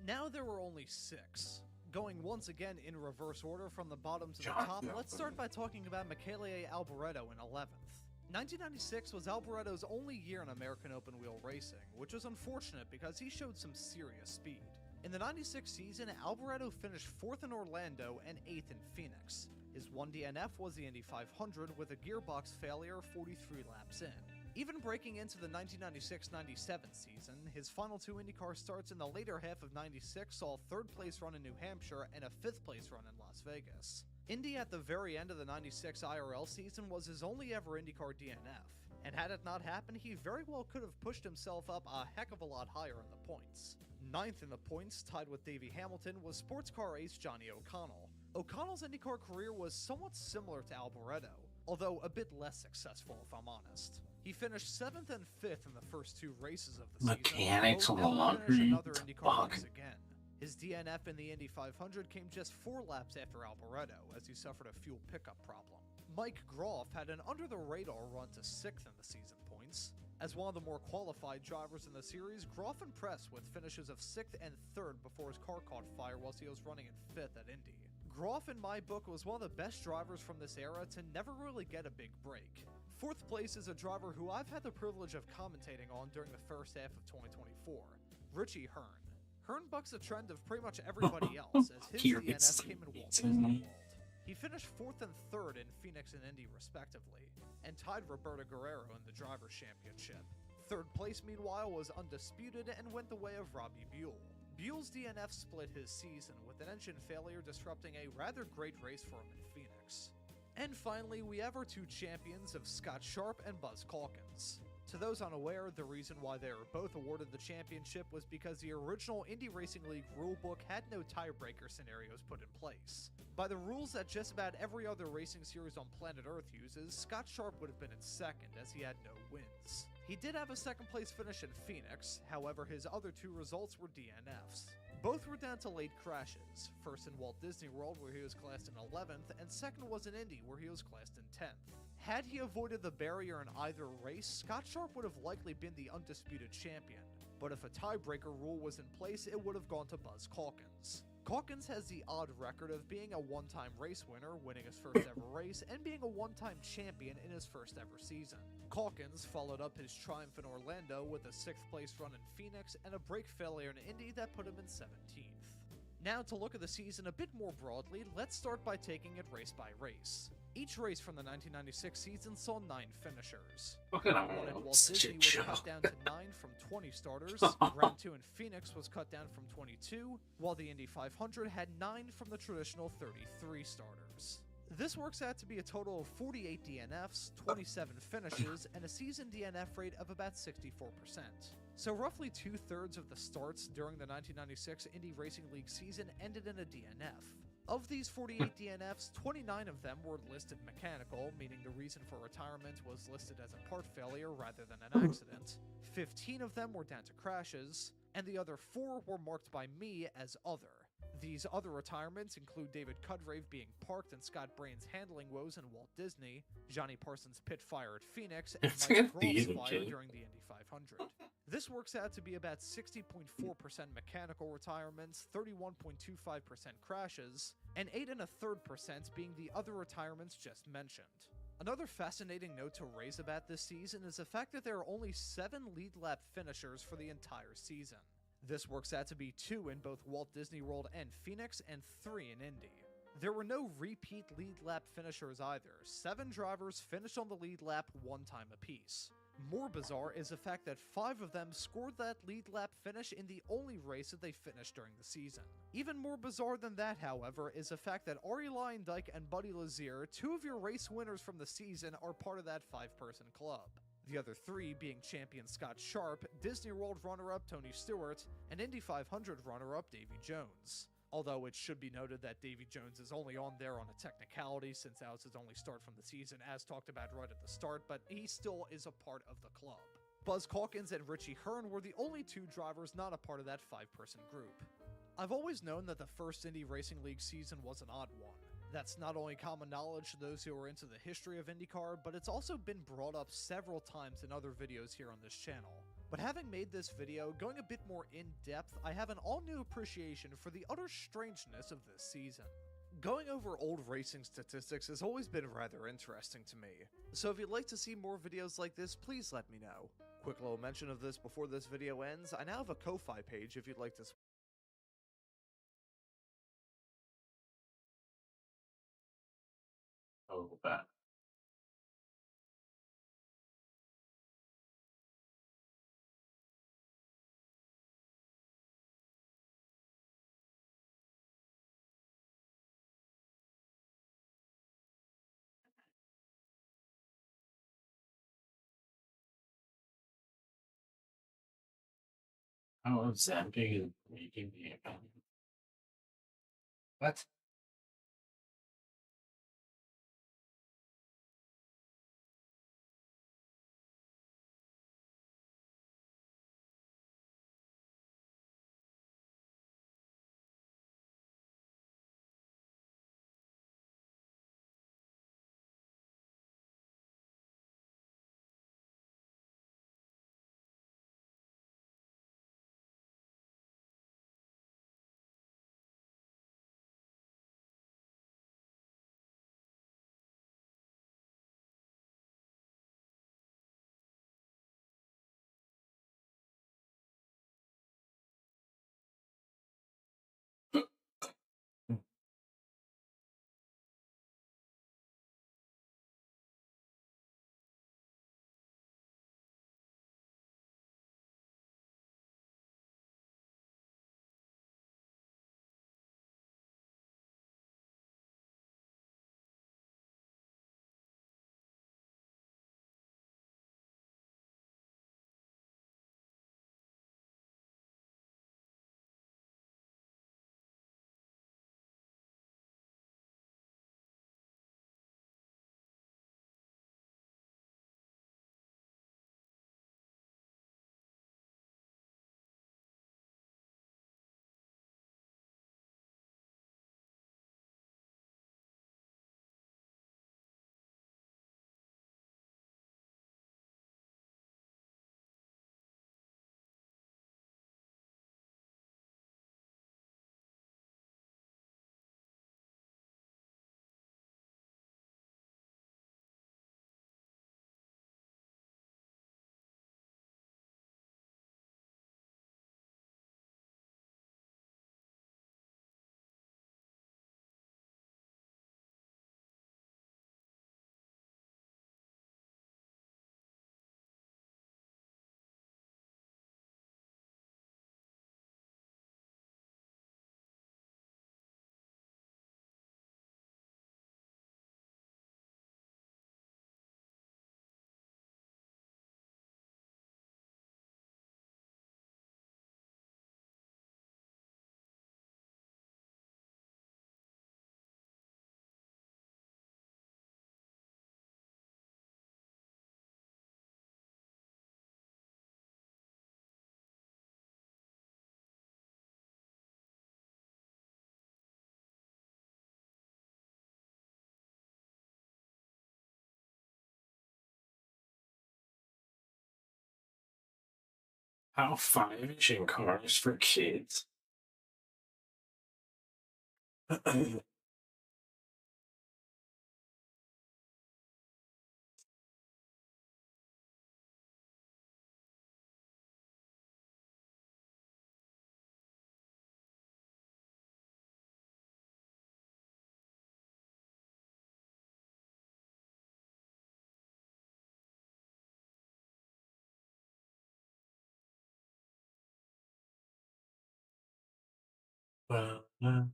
Now there were only 6. Going once again in reverse order from the bottom to the top, let's start by talking about Michele Alboreto in 11th. 1996 was Alboreto's only year in American open wheel racing, which was unfortunate because he showed some serious speed. In the 96 season, Alboreto finished 4th in Orlando and 8th in Phoenix. His 1 DNF was the Indy 500 with a gearbox failure 43 laps in. Even breaking into the 1996-97 season, his final 2 IndyCar starts in the later half of 96 saw a 3rd place run in New Hampshire and a 5th place run in Las Vegas. Indy at the very end of the 96 IRL season was his only ever IndyCar DNF, and had it not happened, he very well could have pushed himself up a heck of a lot higher in the points. 9th in the points, tied with Davey Hamilton, was sports car ace Johnny O'Connell. O'Connell's IndyCar career was somewhat similar to Alboreto, although a bit less successful if I'm honest. He finished 7th and 5th in the first 2 races of the Mechanics season, laundry. another IndyCar race again. His DNF in the Indy 500 came just 4 laps after Alboreto, as he suffered a fuel pickup problem. Mike Groff had an under-the-radar run to 6th in the season points. As one of the more qualified drivers in the series, Groff impressed with finishes of 6th and 3rd before his car caught fire whilst he was running in 5th at Indy. Groff, in my book, was one of the best drivers from this era to never really get a big break. 4th place is a driver who I've had the privilege of commentating on during the first half of 2024, Richie Hearn. Hearn bucks the trend of pretty much everybody else, as his DNF came in Walt Disney World. He finished 4th and 3rd in Phoenix and Indy respectively, and tied Roberto Guerrero in the Drivers' Championship. 3rd place, meanwhile, was undisputed and went the way of Robbie Buell. Buell's DNF split his season, with an engine failure disrupting a rather great race for him in Phoenix. And finally, we have our 2 champions of Scott Sharp and Buzz Calkins. To those unaware, the reason why they were both awarded the championship was because the original Indy Racing League rulebook had no tiebreaker scenarios put in place. By the rules that just about every other racing series on planet Earth uses, Scott Sharp would have been in second, as he had no wins. He did have a second place finish in Phoenix, however his other two results were DNFs. Both were down to late crashes, first in Walt Disney World where he was classed in 11th, and second was in Indy where he was classed in 10th. Had he avoided the barrier in either race, Scott Sharp would have likely been the undisputed champion, but if a tiebreaker rule was in place, it would have gone to Buzz Calkins. Calkins has the odd record of being a one-time race winner, winning his first ever race, and being a one-time champion in his first ever season. Calkins followed up his triumph in Orlando with a 6th place run in Phoenix and a brake failure in Indy that put him in 17th. Now to look at the season a bit more broadly, let's start by taking it race by race. Each race from the 1996 season saw 9 finishers. Round 1 at Walt Disney was cut down to 9 from 20 starters, Round 2 in Phoenix was cut down from 22, while the Indy 500 had 9 from the traditional 33 starters. This works out to be a total of 48 DNFs, 27 finishes, and a season DNF rate of about 64%. So roughly 2/3 of the starts during the 1996 Indy Racing League season ended in a DNF. Of these 48 DNFs, 29 of them were listed mechanical, meaning the reason for retirement was listed as a part failure rather than an accident. 15 of them were down to crashes, and the other 4 were marked by me as other. These other retirements include David Cudgrave being parked and Scott Brain's handling woes in Walt Disney, Johnny Parsons' pit fire at Phoenix, and Mike Grohl's fire during the Indy 500. This works out to be about 60.4% mechanical retirements, 31.25% crashes, and 8 1/3% being the other retirements just mentioned. Another fascinating note to raise about this season is the fact that there are only 7 lead lap finishers for the entire season. This works out to be 2 in both Walt Disney World and Phoenix, and 3 in Indy. There were no repeat lead lap finishers either. 7 drivers finished on the lead lap 1 time apiece. More bizarre is the fact that 5 of them scored that lead lap finish in the only race that they finished during the season. Even more bizarre than that, however, is the fact that Arie Luyendyk and Buddy Lazier, 2 of your race winners from the season, are part of that 5-person club. The other 3 being champion Scott Sharp, Disney World runner-up Tony Stewart, and Indy 500 runner-up Davy Jones. Although it should be noted that Davy Jones is only on there on a technicality since that was his only start from the season as talked about right at the start, but he still is a part of the club. Buzz Calkins and Richie Hearn were the only 2 drivers not a part of that 5-person group. I've always known that the first Indy Racing League season was an odd one. That's not only common knowledge to those who are into the history of IndyCar, but it's also been brought up several times in other videos here on this channel. But having made this video, going a bit more in-depth, I have an all-new appreciation for the utter strangeness of this season. Going over old racing statistics has always been rather interesting to me, so if you'd like to see more videos like this, please let me know. Quick little mention of this before this video ends, I now have a Ko-Fi page if you'd like to Oh, that. Oh, Zamping is making the opinion. What? How 5-ish in cars for kids? Well, no.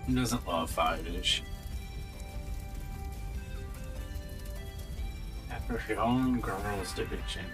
Who doesn't love 5-ish? After your own girl's division.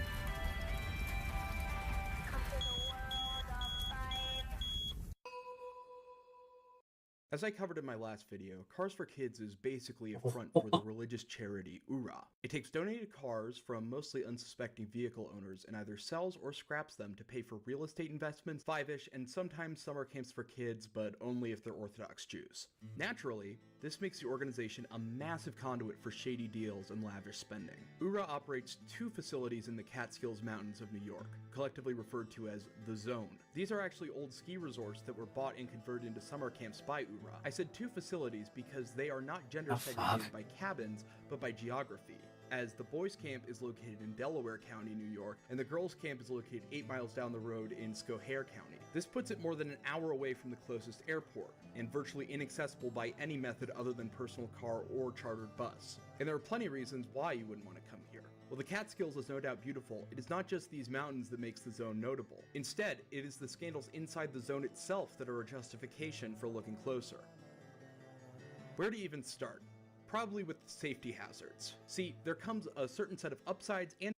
As I covered in my last video, Cars for Kids is basically a front for the religious charity URA. It takes donated cars from mostly unsuspecting vehicle owners and either sells or scraps them to pay for real estate investments, 5-ish, and sometimes summer camps for kids, but only if they're Orthodox Jews. Naturally, this makes the organization a massive conduit for shady deals and lavish spending. URA operates 2 facilities in the Catskills Mountains of New York, collectively referred to as the Zone. These are actually old ski resorts that were bought and converted into summer camps by URA. I said 2 facilities because they are not gender segregated by cabins, but by geography, as the boys' camp is located in Delaware County, New York, and the girls' camp is located 8 miles down the road in Schoharie County. This puts it more than an hour away from the closest airport, and virtually inaccessible by any method other than personal car or chartered bus. And there are plenty of reasons why you wouldn't want to come here. While the Catskills is no doubt beautiful, it is not just these mountains that makes the zone notable. Instead, it is the scandals inside the zone itself that are a justification for looking closer. Where to even start? Probably with safety hazards. See, there comes a certain set of upsides and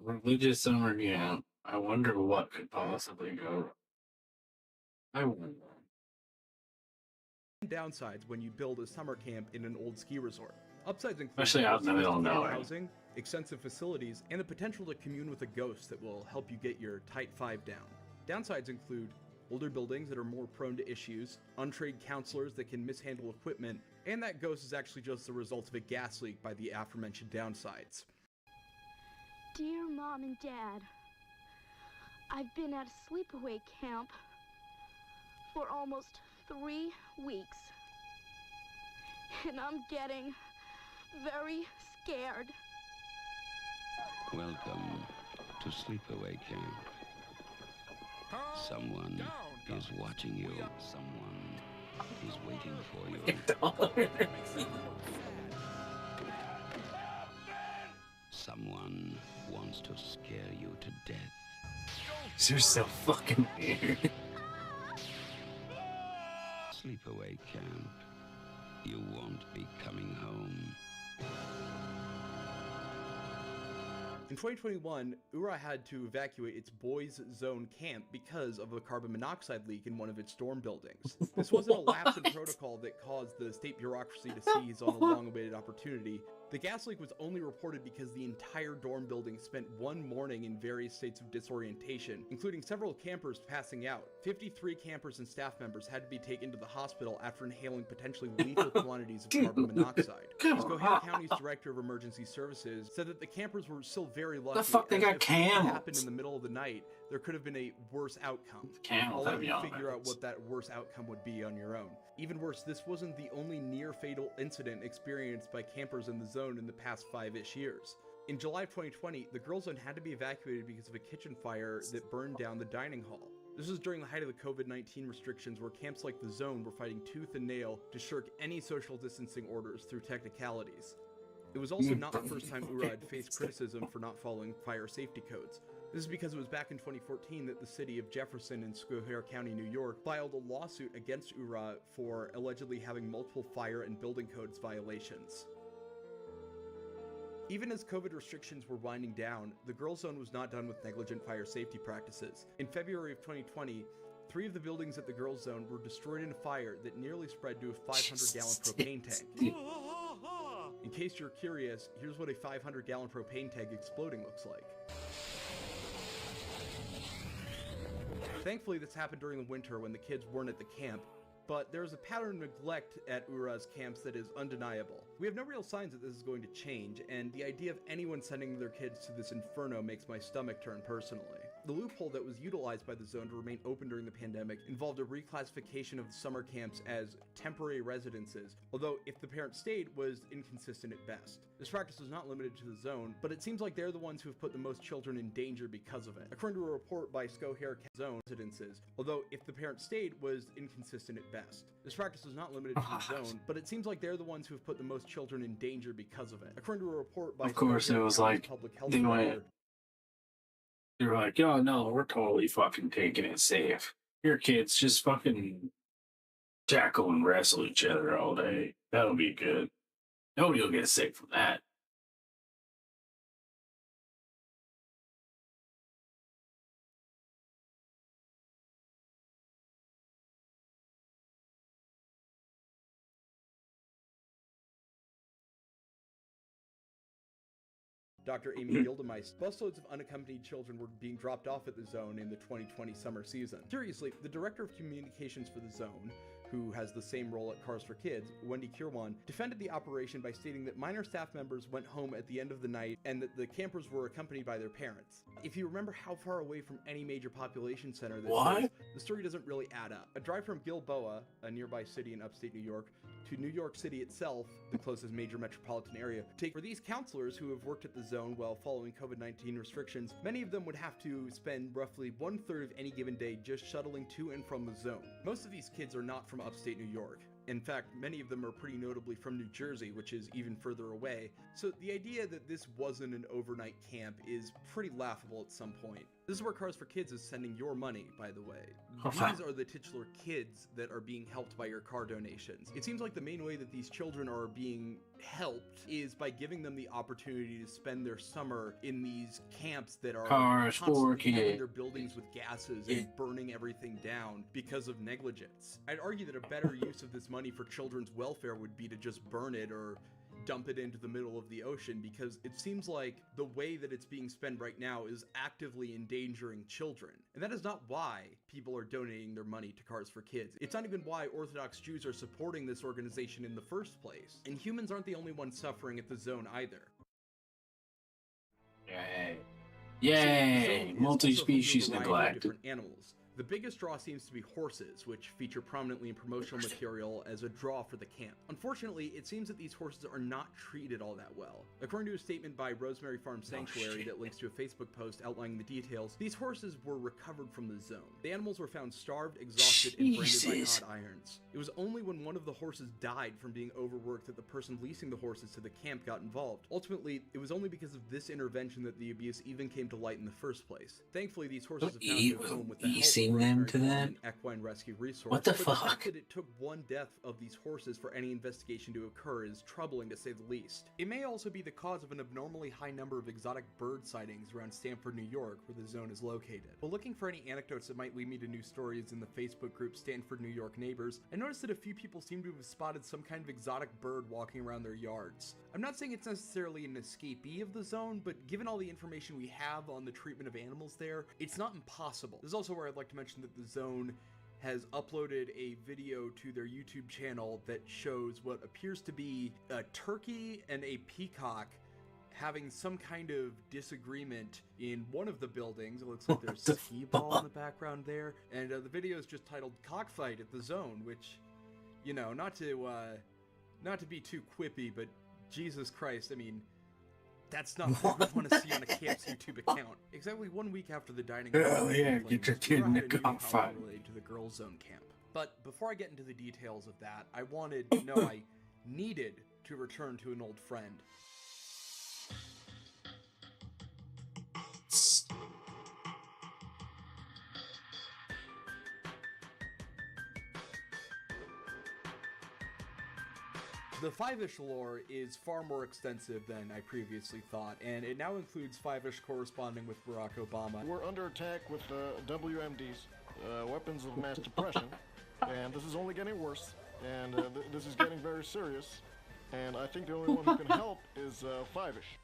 Religious summer camp. I wonder what could possibly go wrong. I wonder. downsides when you build a summer camp in an old ski resort. Upsides include Especially out in the middle of nowhere. housing, extensive facilities, and the potential to commune with a ghost that will help you get your tight 5 down. Downsides include older buildings that are more prone to issues, untrained counselors that can mishandle equipment, and that ghost is actually just the result of a gas leak by the aforementioned downsides. Dear Mom and Dad, I've been at a sleepaway camp for almost 3 weeks, and I'm getting very scared. Welcome to Sleepaway Camp. Someone is watching you. Someone is waiting for you. Someone wants to scare you to death. You're so fucking weird. Sleepaway Camp. You won't be coming home. In 2021, URA had to evacuate its boys' zone camp because of a carbon monoxide leak in one of its dorm buildings. This wasn't a lapse in protocol that caused the state bureaucracy to seize on a long-awaited opportunity. The gas leak was only reported because the entire dorm building spent one morning in various states of disorientation, including several campers passing out. 53 campers and staff members had to be taken to the hospital after inhaling potentially lethal quantities of carbon monoxide. Schoharie County's Director of Emergency Services said that the campers were still very lucky. The fuck, they got if it camels. happened in the middle of the night, there could have been a worse outcome. Camels I'll have let you young figure out ones. what that worse outcome would be on your own. Even worse, this wasn't the only near-fatal incident experienced by campers in the zone in the past 5-ish years. In July of 2020, the girls' zone had to be evacuated because of a kitchen fire that burned down the dining hall. This was during the height of the COVID-19 restrictions, where camps like the Zone were fighting tooth and nail to shirk any social distancing orders through technicalities. It was also not the first time URA had faced criticism for not following fire safety codes. This is because it was back in 2014 that the city of Jefferson in Schoharie County, New York, filed a lawsuit against URA for allegedly having multiple fire and building codes violations. Even as COVID restrictions were winding down, the Girls' Zone was not done with negligent fire safety practices. In February of 2020, 3 of the buildings at the Girls' Zone were destroyed in a fire that nearly spread to a 500-gallon propane tank. In case you're curious, here's what a 500-gallon propane tank exploding looks like. Thankfully, this happened during the winter when the kids weren't at the camp, but there's a pattern of neglect at URA's camps that is undeniable. We have no real signs that this is going to change, and the idea of anyone sending their kids to this inferno makes my stomach turn personally. The loophole that was utilized by the zone to remain open during the pandemic involved a reclassification of the summer camps as temporary residences, although if the parent state was inconsistent at best. This practice was not limited to the zone, but it seems like they're the ones who have put the most children in danger because of it. According to a report by Schohair Zone residences, although if the parent state was inconsistent at best. This practice was not limited to the zone, but it seems like they're the ones who have put the most children in danger because of it. According to a report by Of course, it was like they were like, "Oh no, we're totally fucking taking it safe. Your kids just fucking tackle and wrestle each other all day. That'll be good. Nobody will get sick from that." Dr. Amy Gildemeister, busloads of unaccompanied children were being dropped off at the zone in the 2020 summer season. Curiously, the director of communications for the zone, who has the same role at Cars for Kids, Wendy Kirwan, defended the operation by stating that minor staff members went home at the end of the night and that the campers were accompanied by their parents. If you remember how far away from any major population center this is, the story doesn't really add up. A drive from Gilboa, a nearby city in upstate New York, to New York City itself, the closest major metropolitan area, for these counselors who have worked at the zone while following COVID-19 restrictions, many of them would have to spend roughly 1/3 of any given day just shuttling to and from the zone. Most of these kids are not from upstate New York. In fact, many of them are pretty notably from New Jersey, which is even further away. So the idea that this wasn't an overnight camp is pretty laughable at some point. This is where Cars for Kids is sending your money, by the way. These are the titular kids that are being helped by your car donations. It seems like the main way that these children are being helped is by giving them the opportunity to spend their summer in these camps that are Cars for constantly filling Kids. their buildings with gases and burning everything down because of negligence. I'd argue that a better use of this money for children's welfare would be to just burn it or dump it into the middle of the ocean, because it seems like the way that it's being spent right now is actively endangering children. And that is not why people are donating their money to Cars for Kids. It's not even why Orthodox Jews are supporting this organization in the first place. And humans aren't the only ones suffering at the zone either. Yay. Yay! Multi-species neglect. Different animals. The biggest draw seems to be horses, which feature prominently in promotional material as a draw for the camp. Unfortunately, it seems that these horses are not treated all that well. According to a statement by Rosemary Farm Sanctuary that links to a Facebook post outlining the details, these horses were recovered from the zone. The animals were found starved, exhausted, and branded by hot irons. It was only when one of the horses died from being overworked that the person leasing the horses to the camp got involved. Ultimately, it was only because of this intervention that the abuse even came to light in the first place. Thankfully, these horses have found a new home with the help them to that? Equine rescue resource. What the but fuck? The fact that it took one death of these horses for any investigation to occur is troubling to say the least. It may also be the cause of an abnormally high number of exotic bird sightings around Stamford, New York, where the zone is located. While looking for any anecdotes that might lead me to new stories in the Facebook group Stanford, New York Neighbors, I noticed that a few people seem to have spotted some kind of exotic bird walking around their yards. I'm not saying it's necessarily an escapee of the zone, but given all the information we have on the treatment of animals there, it's not impossible. This is also where I'd like to mention that the zone has uploaded a video to their YouTube channel that shows what appears to be a turkey and a peacock having some kind of disagreement in one of the buildings. It looks like there's a skee-ball in the background there, and the video is just titled "Cockfight at the Zone," which, you know, not to be too quippy, but Jesus Christ, I mean, that's not what we want to see on a camp's YouTube account. Exactly 1 week after the dining Hell yeah, get your kid in a cockfight. Related to the girls' zone camp. But before I get into the details of that, I needed to return to an old friend. The Five-ish lore is far more extensive than I previously thought, and it now includes Five-ish corresponding with Barack Obama. We're under attack with WMDs, weapons of mass depression, and this is only getting worse, and this is getting very serious, and I think the only one who can help is Five-ish.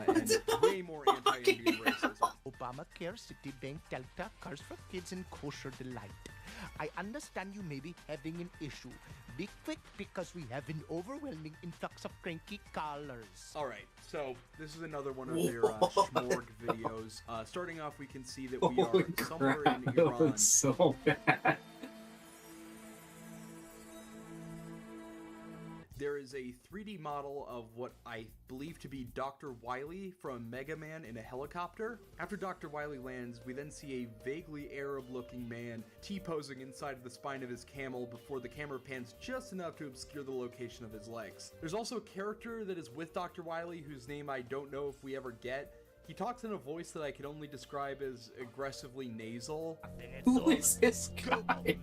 and way more anti-Indian racism. Obamacare, Citibank, Delta, Cars for Kids, and Kosher Delight. I understand you may be having an issue. Be quick because we have an overwhelming influx of cranky callers. Alright, so this is another one of their Schmorg videos. Starting off, we can see that we are somewhere in That Iran. was so bad. There is a 3D model of what I believe to be Dr. Wily from Mega Man in a helicopter. After Dr. Wily lands, we then see a vaguely Arab-looking man T-posing inside of the spine of his camel before the camera pans just enough to obscure the location of his legs. There's also a character that is with Dr. Wily whose name I don't know if we ever get. He talks in a voice that I can only describe as aggressively nasal. Who is this guy?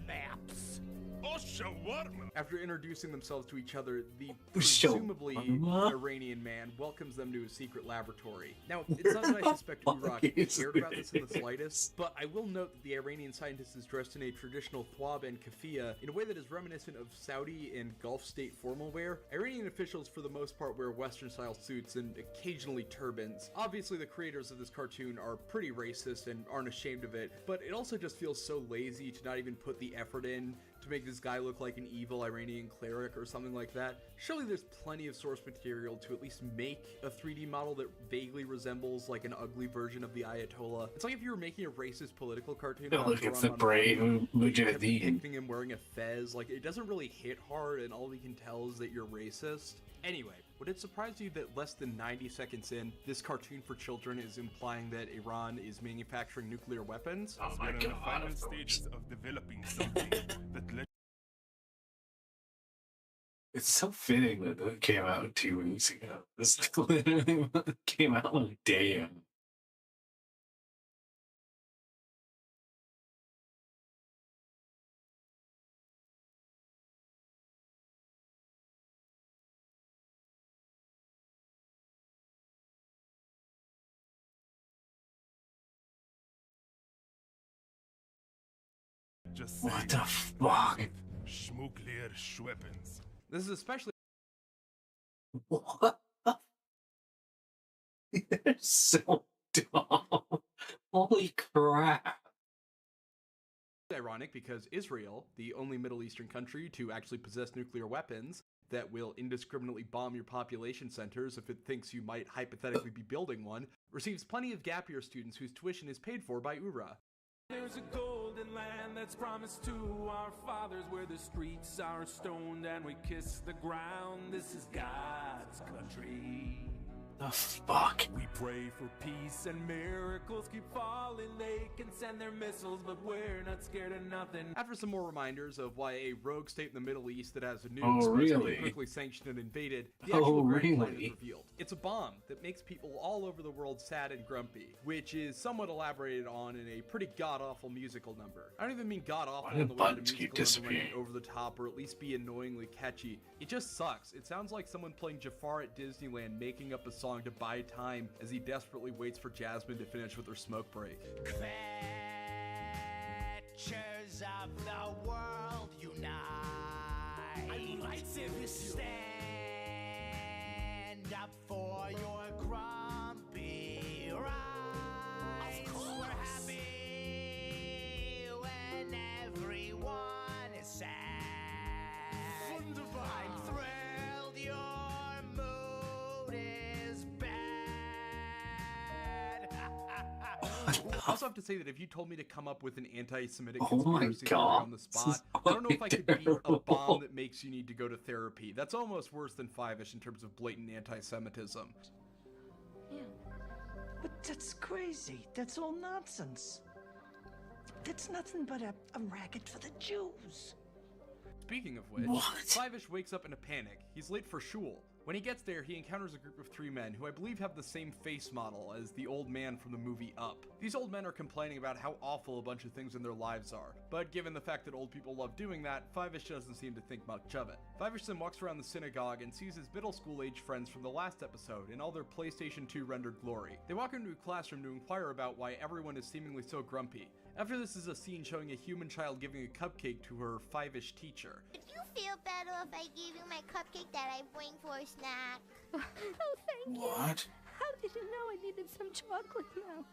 After introducing themselves to each other, the Shawarma? presumably Iranian man welcomes them to his secret laboratory. Now, it's not that I suspect Iraq cared about this in the slightest, but I will note that the Iranian scientist is dressed in a traditional thwab and keffiyeh in a way that is reminiscent of Saudi and Gulf state formal wear. Iranian officials, for the most part, wear Western-style suits and occasionally turbans. Obviously, the creators of this cartoon are pretty racist and aren't ashamed of it, but it also just feels so lazy to not even put the effort in to make this guy look like an evil Iranian cleric or something like that. Surely there's plenty of source material to at least make a 3D model that vaguely resembles like an ugly version of the Ayatollah. It's like if you were making a racist political cartoon. Look at the brave Mujahideen. Depicting him wearing a fez, like it doesn't really hit hard and all we can tell is that you're racist. Anyway, would it surprise you that less than 90 seconds in, this cartoon for children is implying that Iran is manufacturing nuclear weapons? Oh my god. In the final stages of developing something that It's so fitting that it came out 2 weeks ago. This literally came out like a day ago. just What the fuck? Schmuckleer weapons. This is especially What? They're so dumb. Holy crap. ironic because Israel, the only Middle Eastern country to actually possess nuclear weapons that will indiscriminately bomb your population centers if it thinks you might hypothetically be building one, receives plenty of gap year students whose tuition is paid for by URA. There's a golden land that's promised to our fathers, where the streets are stoned and we kiss the ground. This is God's country. The fuck? We pray for peace and miracles keep falling. They can send their missiles, but we're not scared of nothing. After some more reminders of why a rogue state in the Middle East that has a nukes Oh, must really? be quickly sanctioned and invaded, the Oh, actual grand plan really? is revealed. It's a bomb that makes people all over the world sad and grumpy, which is somewhat elaborated on in a pretty god-awful musical number. I don't even mean god-awful Why in do the way that a buttons keep musical number might be disappearing? over the top or at least be annoyingly catchy. It just sucks. It sounds like someone playing Jafar at Disneyland making up a song to buy time as he desperately waits for Jasmine to finish with her smoke break. Creatures of the world unite. Stand up for your grumpy rights. We're happy when everyone is sad. I'm thrilled your mood is bad. I also have to say that if you told me to come up with an anti-Semitic Oh my conspiracy theory God, on the this spot, is I don't know if I could beat a terrible. bomb that makes you need to go to therapy. That's almost worse than Five-ish in terms of blatant anti-Semitism. But that's crazy. That's all nonsense. That's nothing but a racket for the Jews. Speaking of which, What? Five-ish wakes up in a panic. He's late for shul. When he gets there, he encounters a group of three men who I believe have the same face model as the old man from the movie Up. These old men are complaining about how awful a bunch of things in their lives are, but given the fact that old people love doing that, Five-ish doesn't seem to think much of it. Five-ish then walks around the synagogue and sees his middle school age friends from the last episode in all their PlayStation 2 rendered glory. They walk into a classroom to inquire about why everyone is seemingly so grumpy. After this is a scene showing a human child giving a cupcake to her 5-ish teacher. Would you feel better if I gave you my cupcake that I bring for a snack? Oh, thank you. What? How did you know I needed some chocolate now?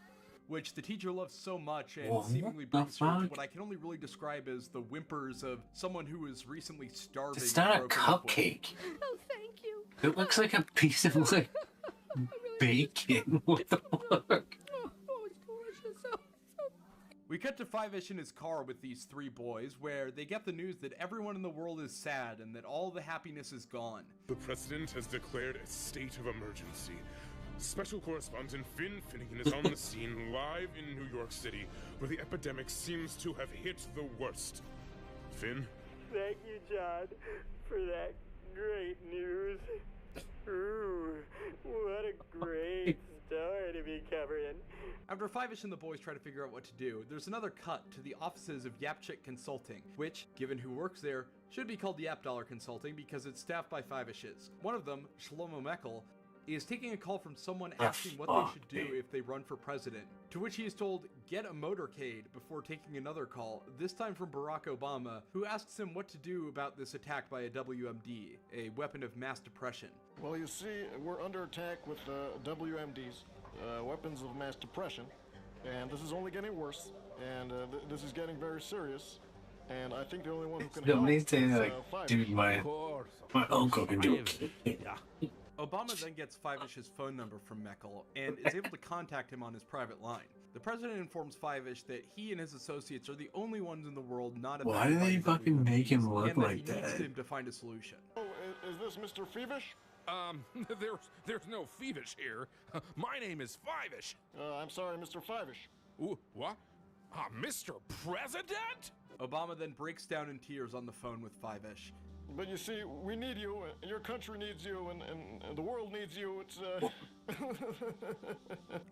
Which the teacher loves so much and What seemingly the brings her to fuck? what I can only really describe as the whimpers of someone who is recently starving. It's not a and broken up with. cupcake. Oh, thank you. It looks like a piece of like bacon. What the fuck? Oh, it's delicious. We cut to 5-ish in his car with these three boys, where they get the news that everyone in the world is sad and that all the happiness is gone. The president has declared a state of emergency. Special correspondent Finn Finnegan is on the scene live in New York City, where the epidemic seems to have hit the worst. Finn? Thank you, John, for that great news. Ooh, what a great story to be covering. After 5-ish and the boys try to figure out what to do, there's another cut to the offices of Yapchick Consulting, which, given who works there, should be called Yap Dollar Consulting because it's staffed by 5-ishes. One of them, Shlomo Meckel, is taking a call from someone asking what they should do if they run for president, to which he is told, get a motorcade, before taking another call, this time from Barack Obama, who asks him what to do about this attack by a WMD, a weapon of mass depression. Well, you see, we're under attack with WMDs, weapons of mass depression, and this is only getting worse, and this is getting very serious. And I think the only one who can help Nobody's saying is, like, 5-ish. dude, my uncle can do it. Obama then gets 5-ish's phone number from Meckel and is able to contact him on his private line. The president informs 5-ish that he and his associates are the only ones in the world not Why affected do by they the fucking make him look and that like he needs that? him to find a solution. Oh, is this Mr. Feevish? There's no Feevish here. My name is 5-ish. I'm sorry, Mr. 5-ish. Ooh, what? Mr. President? Obama then breaks down in tears on the phone with 5-ish. But you see, we need you, and your country needs you, and the world needs you. It's,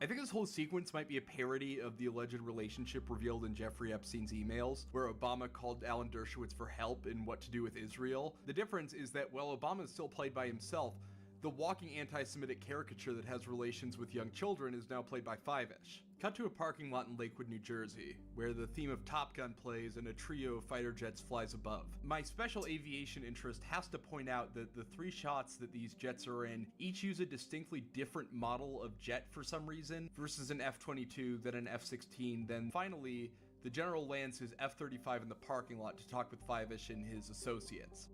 I think this whole sequence might be a parody of the alleged relationship revealed in Jeffrey Epstein's emails, where Obama called Alan Dershowitz for help in what to do with Israel. The difference is that while Obama is still played by himself, the walking anti-Semitic caricature that has relations with young children is now played by 5-ish. Cut to a parking lot in Lakewood, New Jersey, where the theme of Top Gun plays and a trio of fighter jets flies above. My special aviation interest has to point out that the three shots that these jets are in each use a distinctly different model of jet for some reason, versus an F-22, then an F-16, then finally, the general lands his F-35 in the parking lot to talk with 5-ish and his associates.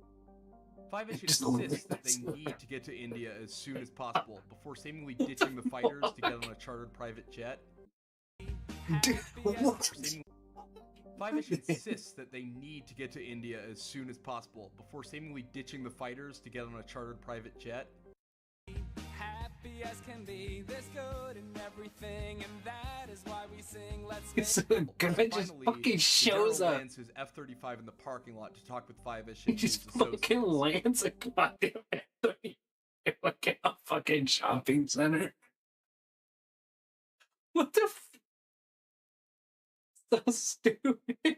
5-ish insists that they need to get to India as soon as possible, before seemingly ditching the fighters to get on a chartered private jet. 5-ish insists that they need to get to India as soon as possible, before seemingly ditching the fighters to get on a chartered private jet. Happy as can be, there's good in everything, and that is why we sing. Let's This guy just fucking shows the general up. lands his F-35 in the parking lot to talk with 5-ish He and his just fucking lands a goddamn F-35 like a fucking shopping center. What the so stupid.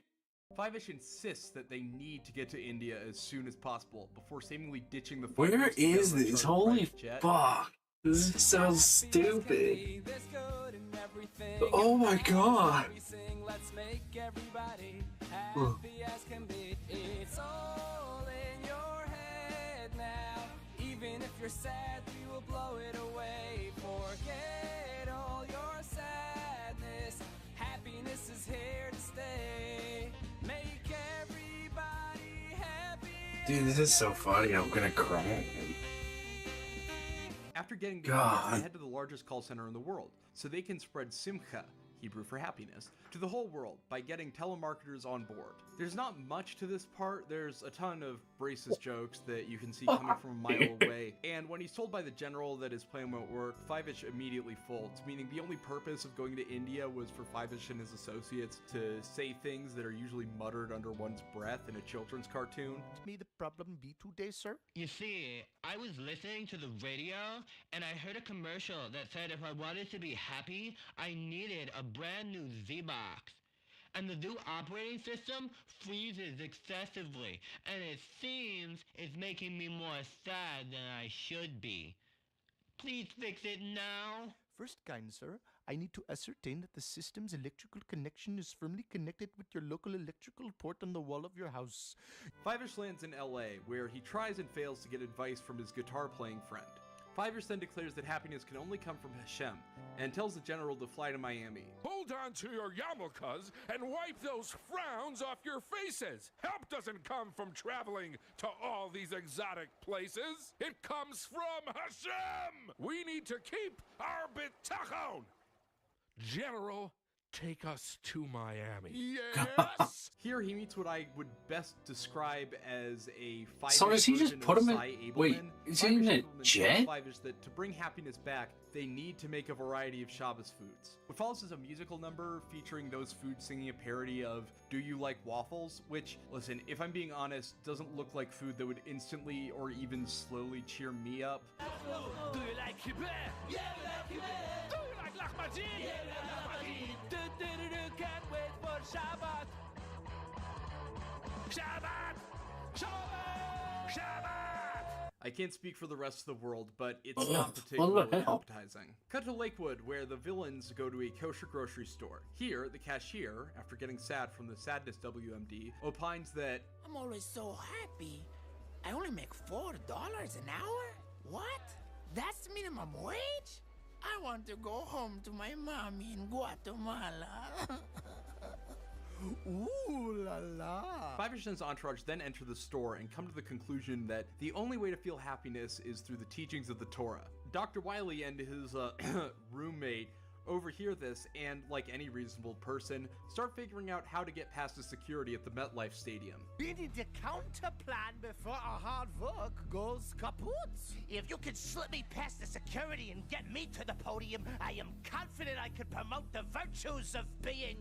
5-ish insists that they need to get to India as soon as possible, before seemingly ditching the fighters Where to get is on a this? chartered Holy private jet. fuck. This is so stupid. Oh my god. Let's make everybody Ugh. happy as can be. It's all in your head now. Even if you're sad, we will blow it away. Forget all your sadness. Happiness is here to stay. Make everybody happy. Dude, this is so funny. I'm gonna cry. After getting to God. India, they head to the largest call center in the world, so they can spread simcha, Hebrew for happiness, to the whole world by getting telemarketers on board. There's not much to this part. There's a ton of racist jokes that you can see coming from a mile away, and when he's told by the general that his plan won't work, 5-ish immediately folds, meaning the only purpose of going to India was for 5-ish and his associates to say things that are usually muttered under one's breath in a children's cartoon. May the problem be today, sir? You see, I was listening to the radio, and I heard a commercial that said if I wanted to be happy, I needed a brand new Z-Box. And the new operating system freezes excessively, and it seems it's making me more sad than I should be. Please fix it now. First, kind sir, I need to ascertain that the system's electrical connection is firmly connected with your local electrical port on the wall of your house. Fivish lands in LA, where he tries and fails to get advice from his guitar-playing friend. Fivish then declares that happiness can only come from Hashem, and tells the general to fly to Miami. Hold on to your yarmulkes and wipe those frowns off your faces. Help doesn't come from traveling to all these exotic places. It comes from Hashem. We need to keep our bitachon. General, take us to Miami. Yes! Here he meets what I would best describe as a Fivish So does he just version put of him in? Cy Wait, Abelman. is he in a Fivish jet? tells Fivish that to bring happiness back, they need to make a variety of Shabbos foods. What follows is a musical number featuring those foods singing a parody of Do You Like Waffles? Which, listen, if I'm being honest, doesn't look like food that would instantly or even slowly cheer me up. Do you like kibbeh? Yeah, we like kibbeh. Do you like lahmacun? Yeah, we like lahmacun. Can't wait for Shabbat. Shabbat! Shabbat! Shabbat! I can't speak for the rest of the world, but it's Ugh, not what the particularly hell? appetizing. Cut to Lakewood, where the villains go to a kosher grocery store. Here, the cashier, after getting sad from the Sadness WMD, opines that I'm always so happy. I only make $4 an hour? What? That's minimum wage? I want to go home to my mommy in Guatemala. Ooh la la. Fivish and his entourage then enter the store and come to the conclusion that the only way to feel happiness is through the teachings of the Torah. Dr. Wiley and his roommate overhear this and, like any reasonable person, start figuring out how to get past the security at the MetLife Stadium. We need a counter plan before our hard work goes kaput. If you could slip me past the security and get me to the podium, I am confident I could promote the virtues of being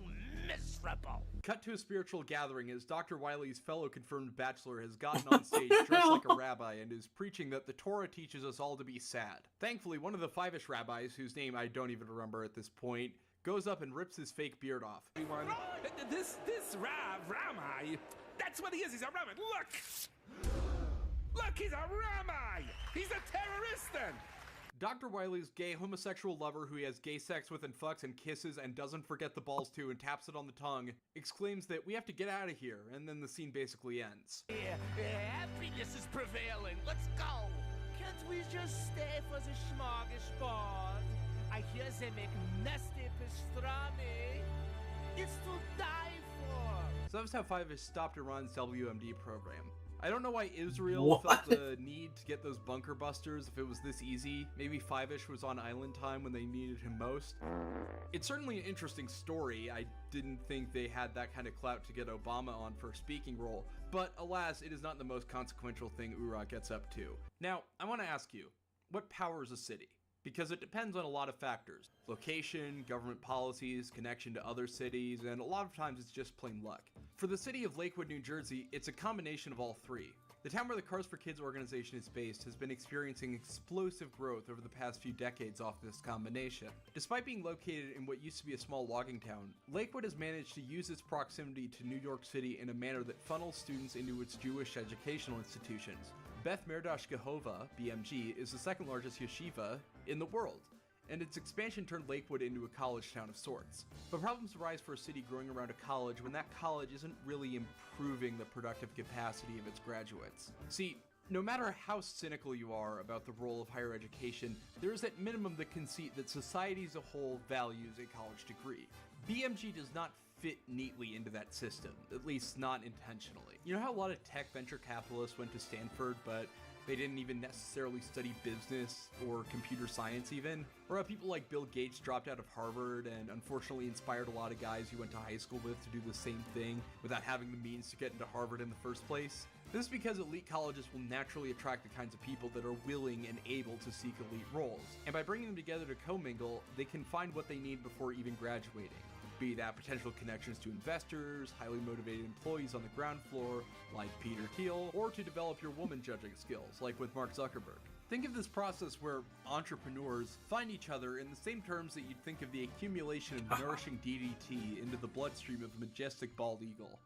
miserable. Cut to a spiritual gathering as Dr. Wiley's fellow confirmed bachelor has gotten on stage dressed like a rabbi and is preaching that the Torah teaches us all to be sad. Thankfully, one of the Fivish rabbis, whose name I don't even remember at this point, goes up and rips his fake beard off. This Rami, that's what he is. He's a rabbi. Look, he's a rabbi. He's a terrorist then. Dr. Wiley's gay homosexual lover who he has gay sex with and fucks and kisses and doesn't forget the balls to and taps it on the tongue exclaims that we have to get out of here, and then the scene basically ends. Happiness is prevailing. Let's go. Can't we just stay for the smorgasbord? I hear they make nasty pastrami. It's to die for. So that was how Fivish stopped Iran's WMD program. I don't know why Israel felt the need to get those bunker busters if it was this easy. Maybe Fivish was on island time when they needed him most. It's certainly an interesting story. I didn't think they had that kind of clout to get Obama on for a speaking role, but alas, it is not the most consequential thing Ura gets up to. Now, I want to ask you, what powers a city? Because it depends on a lot of factors. Location, government policies, connection to other cities, and a lot of times it's just plain luck. For the city of Lakewood, New Jersey, it's a combination of all three. The town where the Cars for Kids organization is based has been experiencing explosive growth over the past few decades off this combination. Despite being located in what used to be a small logging town, Lakewood has managed to use its proximity to New York City in a manner that funnels students into its Jewish educational institutions. Beth Merdash Gehovah, BMG, is the second largest yeshiva in the world, and its expansion turned Lakewood into a college town of sorts. But problems arise for a city growing around a college when that college isn't really improving the productive capacity of its graduates. See, no matter how cynical you are about the role of higher education, there is at minimum the conceit that society as a whole values a college degree. BMG does not fit neatly into that system, at least not intentionally. You know how a lot of tech venture capitalists went to Stanford, but they didn't even necessarily study business or computer science even? Or how people like Bill Gates dropped out of Harvard and unfortunately inspired a lot of guys you went to high school with to do the same thing without having the means to get into Harvard in the first place? This is because elite colleges will naturally attract the kinds of people that are willing and able to seek elite roles. And by bringing them together to commingle, they can find what they need before even graduating. Be that potential connections to investors, highly motivated employees on the ground floor, like Peter Thiel, or to develop your woman judging skills, like with Mark Zuckerberg. Think of this process where entrepreneurs find each other in the same terms that you'd think of the accumulation of nourishing DDT into the bloodstream of a majestic bald eagle.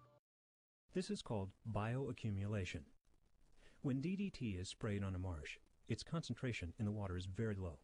This is called bioaccumulation. When DDT is sprayed on a marsh, its concentration in the water is very low.